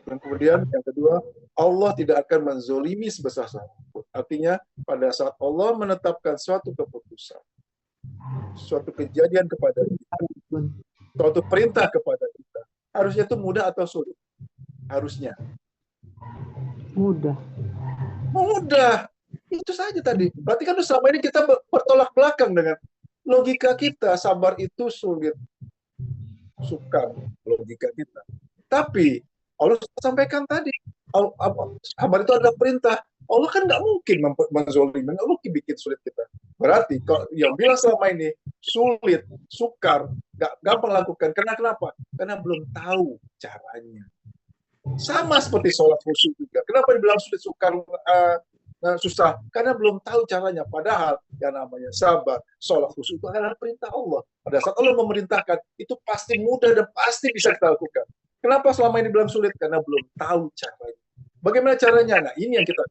Dan kemudian yang kedua, Allah tidak akan menzolimi sebesar apapun. Artinya, pada saat Allah menetapkan suatu keputusan, suatu kejadian kepada kita, suatu perintah kepada kita, harusnya itu mudah atau sulit? Harusnya. Mudah. Itu saja tadi. Berarti kan selama ini kita bertolak belakang dengan logika kita. Sabar itu sulit. Sukar logika kita. Tapi Allah sampaikan tadi, sabar itu adalah perintah. Allah kan nggak mungkin menzolimi, nggak mungkin bikin sulit kita. Berarti kalau yang bilang selama ini sulit, sukar, nggak gampang lakukan. Kenapa? Karena belum tahu caranya. Sama seperti sholat khusyuk juga. Kenapa dibilang sulit, sukar, susah? Karena belum tahu caranya. Padahal yang namanya sabar, sholat khusyuk itu adalah perintah Allah. Pada saat Allah memerintahkan, itu pasti mudah dan pasti bisa kita lakukan. Kenapa selama ini bilang sulit? Karena belum tahu caranya. Bagaimana caranya? Nah, ini yang kita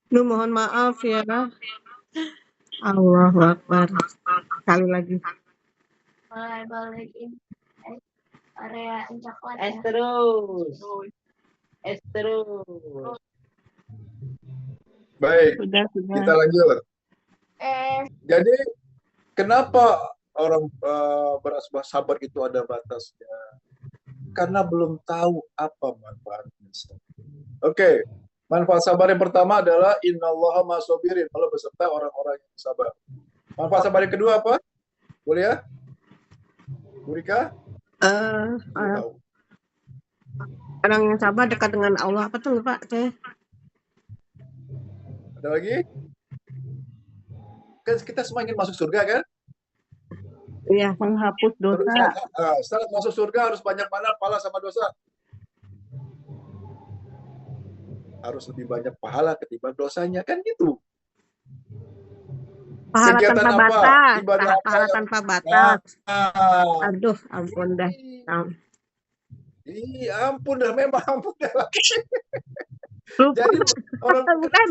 Mohon maaf ya. Allahu Akbar. Sekali lagi. Boleh ini area coklat ya. Terus. terus. Baik, Sudah. kita lanjut. Jadi kenapa orang bersabar itu ada batasnya? Karena belum tahu apa manfaatnya. Oke, manfaat sabar yang pertama adalah innallaha ma'as-sabirin. Allah beserta orang-orang yang sabar. Manfaat sabar yang kedua apa? Boleh ya? Bu Rika? Tahu. Orang yang sabar dekat dengan Allah. Apa tuh lupa saya? Ada lagi? Kan kita semua ingin masuk surga kan? Iya. Menghapus dosa. Setelah masuk surga harus banyak mana pahala sama dosa? Harus lebih banyak pahala ketimbang dosanya kan gitu. Pahala Kegiatan tanpa apa? batas. Ibadah apa Pahala yang- tanpa batas. Ah, Aduh, ampun dah. ampun dah, memang ampun dah. Lupa. Jadi orang Bukan.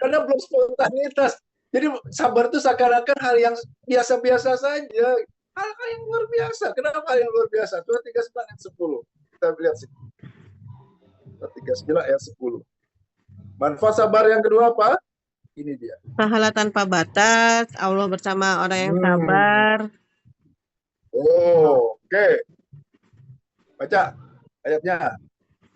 karena belum spontanitas. Jadi sabar itu seakan-akan hal yang biasa-biasa saja. Hal-hal yang luar biasa. Kenapa hal yang luar biasa? Surah 39 ayat 10. Kita lihat sih. Surah 39 ayat 10. Manfaat sabar yang kedua apa? Ini dia. Pahala tanpa batas. Allah bersama orang yang sabar. Oh, oke. Baca ayatnya.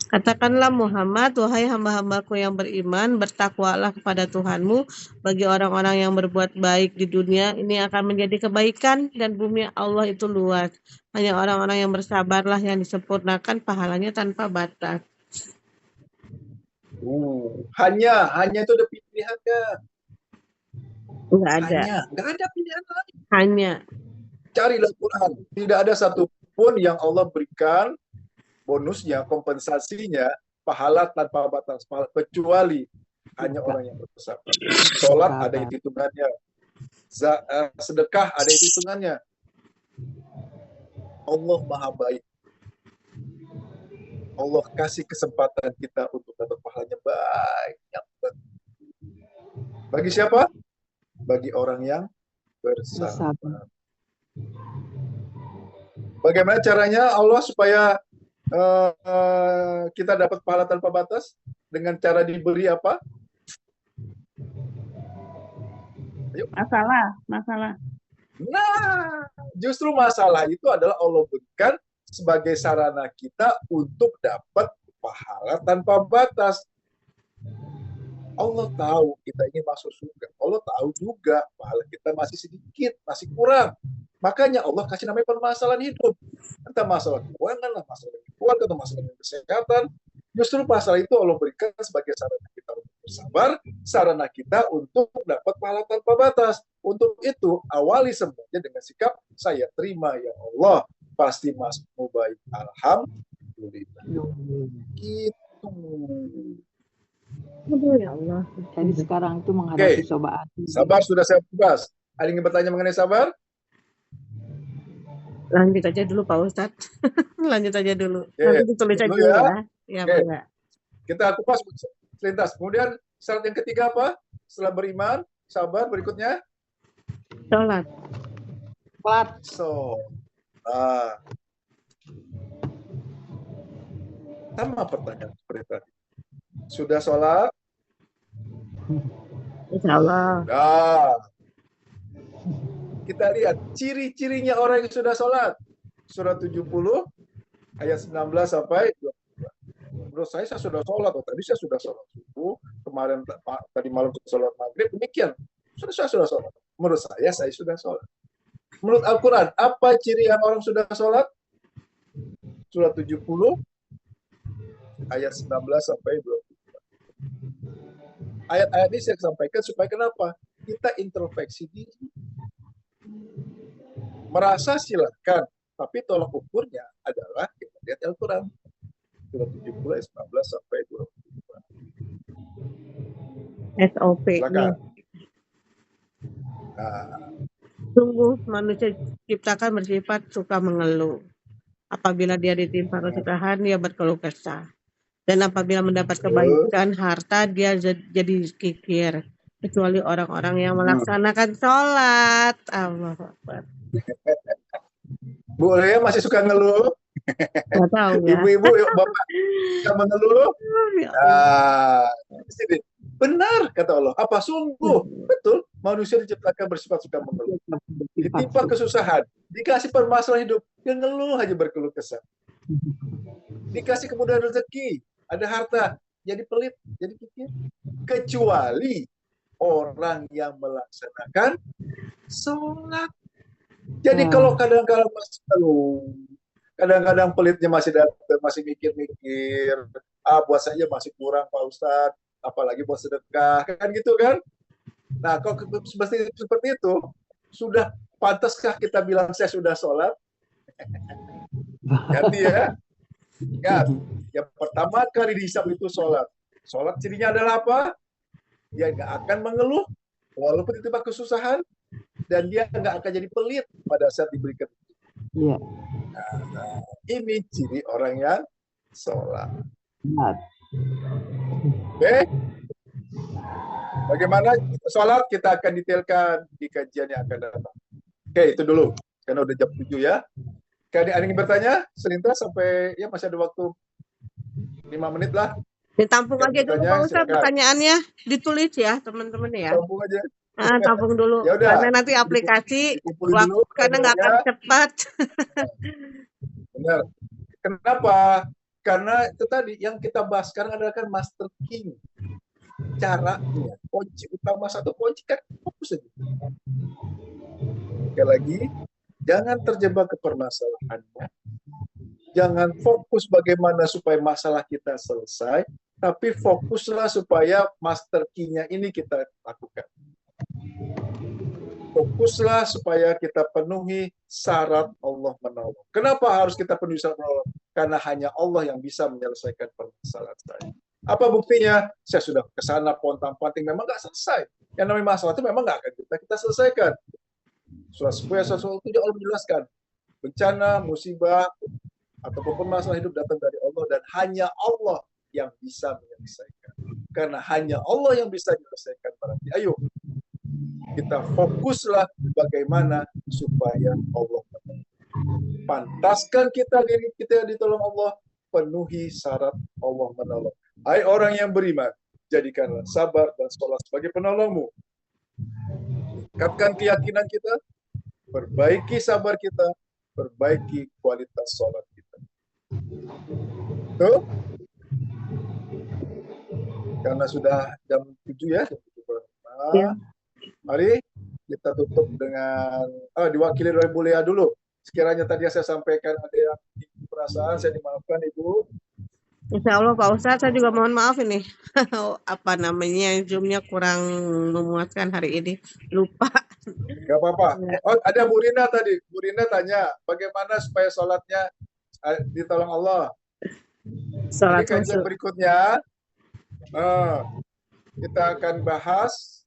Katakanlah Muhammad, wahai hamba-hambaku yang beriman, bertakwalah kepada Tuhanmu. Bagi orang-orang yang berbuat baik di dunia, ini akan menjadi kebaikan, dan bumi Allah itu luas. Hanya orang-orang yang bersabarlah yang disempurnakan pahalanya tanpa batas. Hanya itu ada pilihannya. Enggak ada. Nggak ada pilihan lain. Hanya. Carilah Quran. Tidak ada satupun yang Allah berikan bonusnya, kompensasinya, pahala tanpa batas, kecuali hanya orang yang bersabar. Sholat ada hitungannya, sedekah ada hitungannya. Allah Maha Baik. Allah kasih kesempatan kita untuk dapat pahalanya banyak. Bagi siapa? Bagi orang yang bersabar. Bagaimana caranya Allah supaya kita dapat pahala tanpa batas? Dengan cara diberi apa? Ayo. Masalah. Nah, justru masalah itu adalah Allah berikan sebagai sarana kita untuk dapat pahala tanpa batas. Allah tahu kita ingin masuk surga. Allah tahu juga pahala kita masih sedikit, masih kurang. Makanya Allah kasih namanya permasalahan hidup. Entah masalah keuangan, masalah keluarga, atau masalah kesehatan. Justru masalah itu Allah berikan sebagai sarana kita untuk bersabar, sarana kita untuk dapat pahala tanpa batas. Untuk itu, awali semuanya dengan sikap, saya terima ya Allah, pasti masmu baik. Alhamdulillah. Gitu. Ya Allah. Jadi sekarang itu menghadapi cobaan. Sabar sudah saya bahas. Ada yang ingin bertanya mengenai sabar? Lanjut aja dulu Pak Ustadz. Lanjut aja dulu. Nanti ditulis aja ya. Ya, Pak. Kita kupas selintas. Kemudian syarat yang ketiga apa? Setelah beriman, sabar, berikutnya? Sholat. Sama pertanyaan seperti tadi. Sudah sholat? Insya Allah. Nah, kita lihat ciri-cirinya orang yang sudah sholat. Surah 70 ayat 19 sampai 22. Menurut saya sudah sholat. Tadi saya sudah sholat subuh. Kemarin tadi malam sholat maghrib. Demikian. Saya sudah sholat. Menurut saya sudah sholat. Menurut Al-Quran, apa ciri yang orang sudah sholat? Surah 70 ayat 19 sampai 22. Ayat-ayat ini saya sampaikan supaya kenapa? Kita introspeksi diri. Merasa silakan, tapi tolak ukurnya adalah kita lihat Al-Quran. Surah 70 ayat 19 sampai 22. SOP. Silakan. Sungguh manusia diciptakan bersifat suka mengeluh. Apabila dia ditimpa kesusahan, dia berkeluh kesah. Dan apabila mendapat kebaikan harta, dia jadi kikir. Kecuali orang-orang yang melaksanakan sholat. Allahu Akbar. Bu Lea masih suka ngeluh? Nggak tahu ya. Ibu-ibu, bapak yang mengeluh? Ya Allah. Di sini. Benar kata Allah. Apa sungguh? Betul. Manusia diciptakan bersifat suka mengeluh. Ditimpa kesusahan, dikasih permasalahan hidup, yang ngeluh aja berkeluh kesah. Dikasih kemudahan rezeki, ada harta, jadi pelit, jadi pikir. Kecuali orang yang melaksanakan sholat. Jadi kalau kadang-kadang masih ngeluh, kadang-kadang pelitnya masih datang, masih mikir-mikir, buat saja masih kurang Pak Ustadz, apalagi buat sedekah, kan gitu kan? Nah, kalau seperti itu, sudah pantaskah kita bilang saya sudah sholat? Ganti ya. Ingat, yang pertama kali dihisap itu sholat. Sholat cirinya adalah apa? Dia nggak akan mengeluh, walaupun ditimpa kesusahan, dan dia nggak akan jadi pelit pada saat diberikan. Iya. Nah, ini ciri orang yang sholat. Oke? Bagaimana sholat kita akan detailkan di kajian yang akan datang. Oke, itu dulu. Karena udah jam 7 ya. Ada yang ingin bertanya? Selintas sampai, ya masih ada waktu 5 menit lah. Ditampung aja dulu Bertanya, Pak Ustadz silakan. pertanyaannya. Ditulis ya teman-teman ya. Tampung aja. Tampung dulu. Ya udah. Karena nanti aplikasi Dikumpulin waktu dulu karena nggak akan pertanyaannya. cepat. Benar. Kenapa? Karena itu tadi yang kita bahas sekarang adalah kan master king. Caranya, kunci utama satu kunci kan fokus aja. Sekali lagi, jangan terjebak ke permasalahannya. Jangan fokus bagaimana supaya masalah kita selesai, tapi fokuslah supaya master key-nya ini kita lakukan. Fokuslah supaya kita penuhi syarat Allah menolong. Kenapa harus kita penuhi syarat menolong? Karena hanya Allah yang bisa menyelesaikan permasalahan saya. Apa buktinya? Saya sudah ke sana pontang-panting, memang nggak selesai. Yang namanya masalah itu memang nggak akan kita selesaikan. Surah 10 ayat 1 itu Allah menjelaskan. Bencana, musibah, ataupun masalah hidup datang dari Allah, dan hanya Allah yang bisa menyelesaikan. Karena hanya Allah yang bisa menyelesaikan. Berarti ayo, kita fokuslah bagaimana supaya Allah menolong. Pantaskan kita diri kita ditolong Allah, penuhi syarat Allah menolong. Hai orang yang beriman, jadikanlah sabar dan sholat sebagai penolongmu. Tingkatkan keyakinan kita, perbaiki sabar kita, perbaiki kualitas sholat kita. Tuh? Karena sudah jam 7 ya, jam 7:45. Ya. Mari kita tutup dengan diwakili oleh Bu Lea dulu. Sekiranya tadi yang saya sampaikan ada yang perasaan, saya dimaafkan Ibu. Insya Allah Pak Ustadz, saya juga mohon maaf ini. Apa namanya, Zoom-nya kurang memuaskan hari ini. Lupa. Gak apa-apa. Oh, ada Bu Rina tadi. Bu Rina tanya, bagaimana supaya sholatnya ditolong Allah? Sholat Jadi kajian khusyuk. berikutnya, kita akan bahas,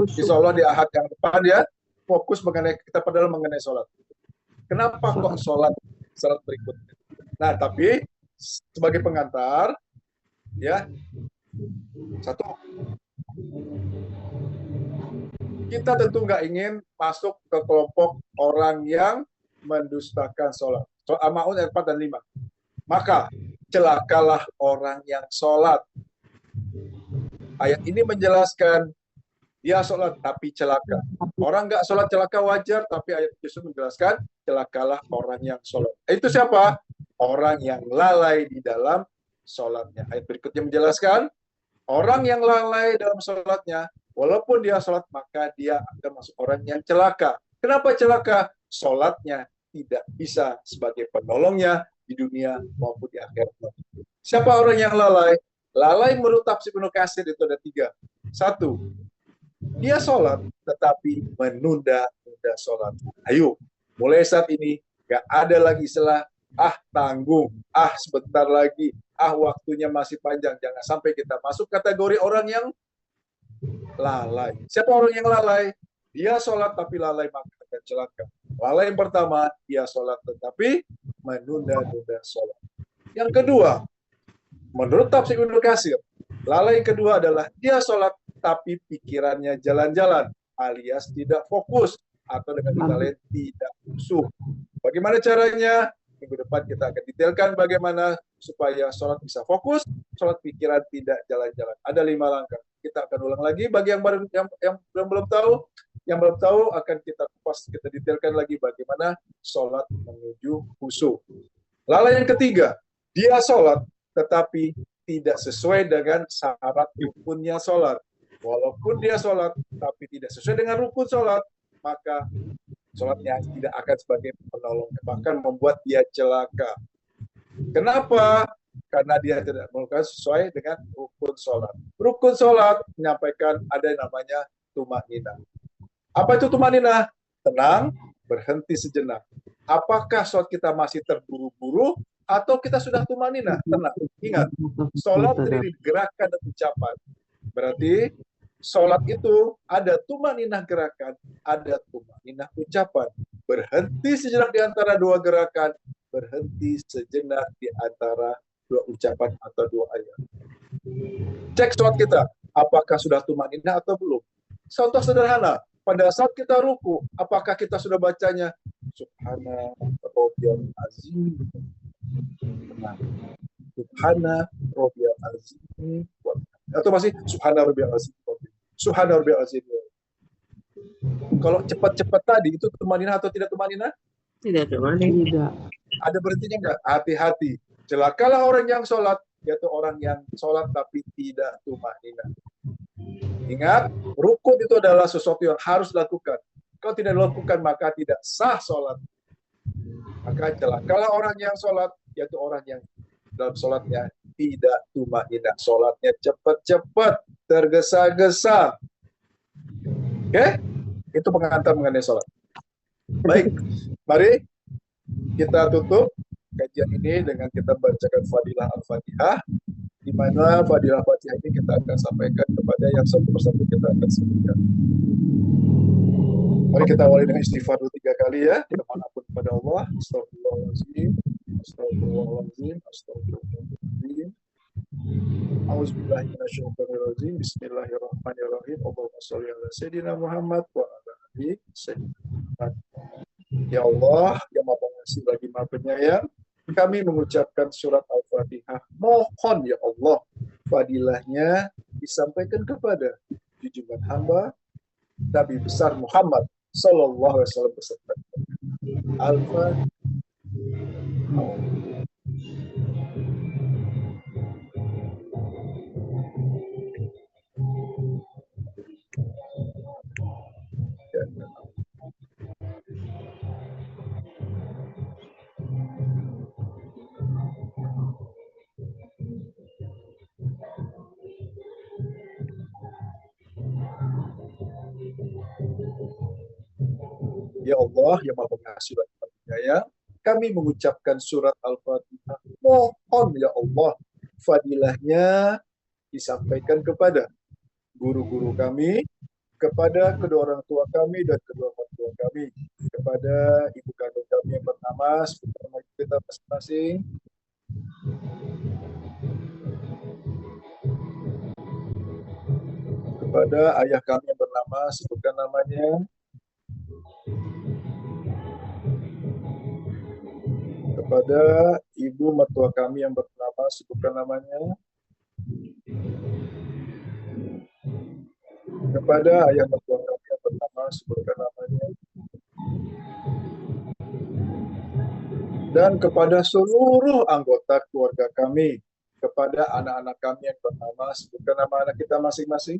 insya Allah di Ahad yang depan ya, fokus mengenai, kita padahal mengenai sholat. Kenapa kok sholat berikutnya? Nah, tapi sebagai pengantar, ya, satu, kita tentu nggak ingin masuk ke kelompok orang yang mendustakan sholat. Al-Ma'un ayat 4 dan 5. Maka celakalah orang yang sholat. Ayat ini menjelaskan dia sholat tapi celaka. Orang nggak sholat celaka wajar, tapi ayat justru menjelaskan celakalah orang yang sholat. Itu siapa? Orang yang lalai di dalam sholatnya. Ayat berikutnya menjelaskan, orang yang lalai dalam sholatnya, walaupun dia sholat, maka dia akan masuk orang yang celaka. Kenapa celaka? Sholatnya tidak bisa sebagai penolongnya di dunia maupun di akhirat. Siapa orang yang lalai? Lalai menurut tafsir Ibnu Katsir itu ada 3. 1, dia sholat tetapi menunda-nunda sholat. Ayo, mulai saat ini gak ada lagi istilah tanggung, sebentar lagi, waktunya masih panjang. Jangan sampai kita masuk kategori orang yang lalai. Siapa orang yang lalai? Dia sholat tapi lalai, maka akan celaka. Lalai yang pertama, dia sholat tetapi menunda-nunda sholat. Yang kedua, menurut tafsir Ibnu Katsir, lalai yang kedua adalah dia sholat tapi pikirannya jalan-jalan, alias tidak fokus, atau dengan kata lain tidak khusyuk. Bagaimana caranya? minggu depan kita akan detailkan bagaimana supaya sholat bisa fokus, sholat pikiran tidak jalan-jalan. Ada 5 langkah. Kita akan ulang lagi bagi yang baru yang belum tahu. Yang belum tahu akan kita kupas, kita detailkan lagi bagaimana sholat menuju khusyuk. Lalu yang ketiga, dia sholat tetapi tidak sesuai dengan syarat rukunnya sholat. Walaupun dia sholat tapi tidak sesuai dengan rukun sholat, maka sholatnya tidak akan sebagai penolong, bahkan membuat dia celaka. Kenapa? Karena dia tidak melakukan sesuai dengan rukun sholat. Rukun sholat menyampaikan ada yang namanya tumanina. Apa itu tumanina? Tenang, berhenti sejenak. Apakah sholat kita masih terburu-buru atau kita sudah tumanina? Tenang. Ingat, sholat terdiri gerakan dan ucapan. Berarti sholat itu ada tumaninah gerakan, ada tumaninah ucapan. Berhenti sejenak di antara dua gerakan, berhenti sejenak di antara dua ucapan atau dua ayat. Cek sholat kita, apakah sudah tumaninah atau belum? Contoh sederhana, pada saat kita ruku, apakah kita sudah bacanya Subhana Rabbiyal Azim? Subhana Rabbiyal Azim. Atau masih Subhana Rabbiyal Azim? Subhana Rabbiyal Azim. Kalau cepat-cepat tadi itu tumaninah atau tidak tumaninah? Tidak tumaninah. Ada berhentinya enggak? Hati-hati. Celakalah orang yang sholat, yaitu orang yang sholat tapi tidak tumaninah. Ingat, rukun itu adalah sesuatu yang harus dilakukan. Kalau tidak dilakukan, maka tidak sah sholat. Maka celakalah orang yang sholat, yaitu orang yang dalam sholatnya tidak tumaninah. Sholatnya cepat-cepat, tergesa-gesa. Oke? Itu pengantar mengenai sholat. Baik, mari kita tutup kajian ini dengan kita bacakan Fadilah Al-Fatihah, di mana Fadilah Al-Fatihah ini kita akan sampaikan kepada yang satu persatu kita akan sebutkan. Mari kita awali dengan istighfar 3 kali ya. Kita mohon ampun kepada Allah. Astagfirullahaladzim, astagfirullahaladzim, astagfirullahaladzim. Auzubillahi minasyaitonirrajim. Bismillahirrahmanirrahim. Allahumma sholli ala sayyidina Muhammad wa ala alihi sayyidina. Ya Allah, yang Maha Pengasih lagi Maha Penyayang, kami mengucapkan surat Al-Fatihah. Mohon ya Allah, fadilahnya disampaikan kepada junjungan hamba Nabi besar Muhammad Sallallahu Alaihi Wasallam beserta Al-Fatihah. Ya Allah, yang Maha Pengasih dan Penyayang, kami mengucapkan surat Al-Fatihah. Mohon ya Allah, fadilahnya disampaikan kepada guru-guru kami, kepada kedua orang tua kami dan kedua orang tua kami, kepada ibu kandung kami yang bernama sebutkan nama kita masing-masing, kepada ayah kami yang bernama sebutkan namanya, kepada ibu mertua kami yang bernama sebutkan namanya, kepada ayah mertua kami yang bernama sebutkan namanya, dan kepada seluruh anggota keluarga kami, kepada anak-anak kami yang bernama sebutkan nama anak kita masing-masing.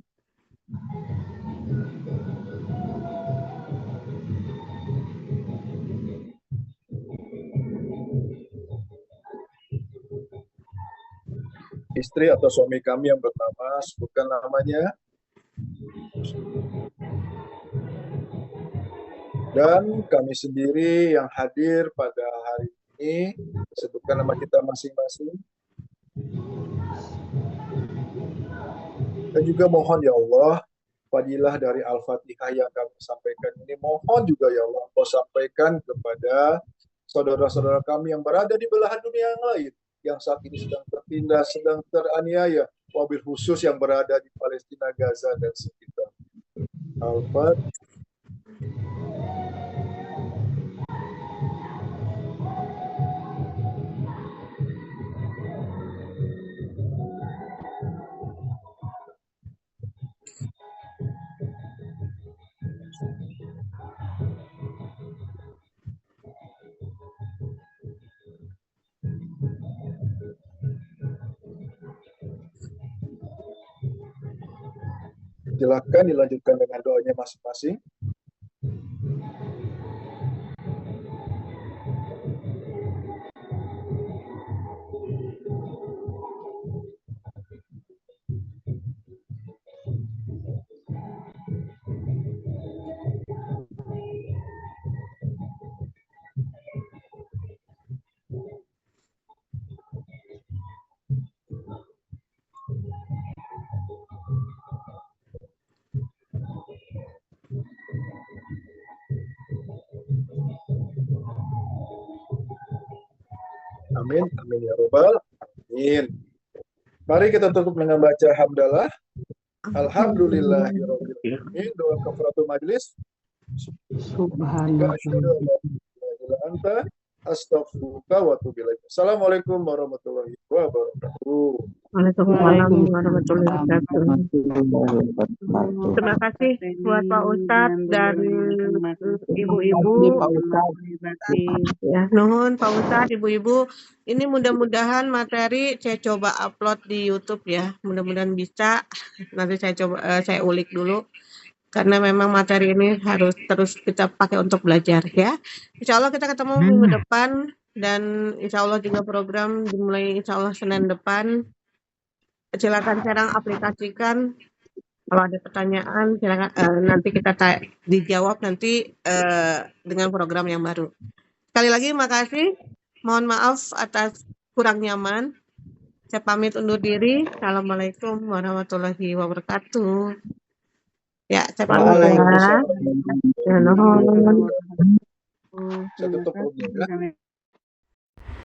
Istri atau suami kami yang bernama sebutkan namanya, dan kami sendiri yang hadir pada hari ini sebutkan nama kita masing-masing. Dan juga mohon ya Allah, fadilah dari Al-Fatihah yang kami sampaikan ini, mohon juga ya Allah, kau sampaikan kepada saudara-saudara kami yang berada di belahan dunia yang lain, yang saat ini sedang tertindas, sedang teraniaya, wabil khusus yang berada di Palestina, Gaza, dan sekitar. Al-Fatihah. Silakan dilanjutkan dengan doanya masing-masing. Amin, amin ya robbal alamin. Mari kita tutup dengan baca hamdalah. Alhamdulillahirabbil alamin. Doa kafaratul majlis. Subhanallah. Asyhadu an la ilaha illa anta astaghfiruka wa atubu ilaik. Assalamualaikum warahmatullahi wabarakatuh. Waalaikumsalam warahmatullahi wabarakatuh. Terima kasih buat Pak Ustadz dan ibu-ibu. Ya, nuhun Pak Ustadz, ibu-ibu. Ini mudah-mudahan materi saya coba upload di YouTube ya. Mudah-mudahan bisa. Nanti saya coba saya ulik dulu. Karena memang materi ini harus terus kita pakai untuk belajar ya. Insya Allah kita ketemu minggu depan dan insya Allah juga program dimulai insya Allah Senin depan. Silakan sekarang aplikasikan. Kalau ada pertanyaan silakan nanti kita dijawab nanti dengan program yang baru. Sekali lagi makasih. Mohon maaf atas kurang nyaman. Saya pamit undur diri. Assalamualaikum warahmatullahi wabarakatuh. Ya, saya pamit ya. Waalaikumsalam. Ya, nuhun. Saya tutup program ya.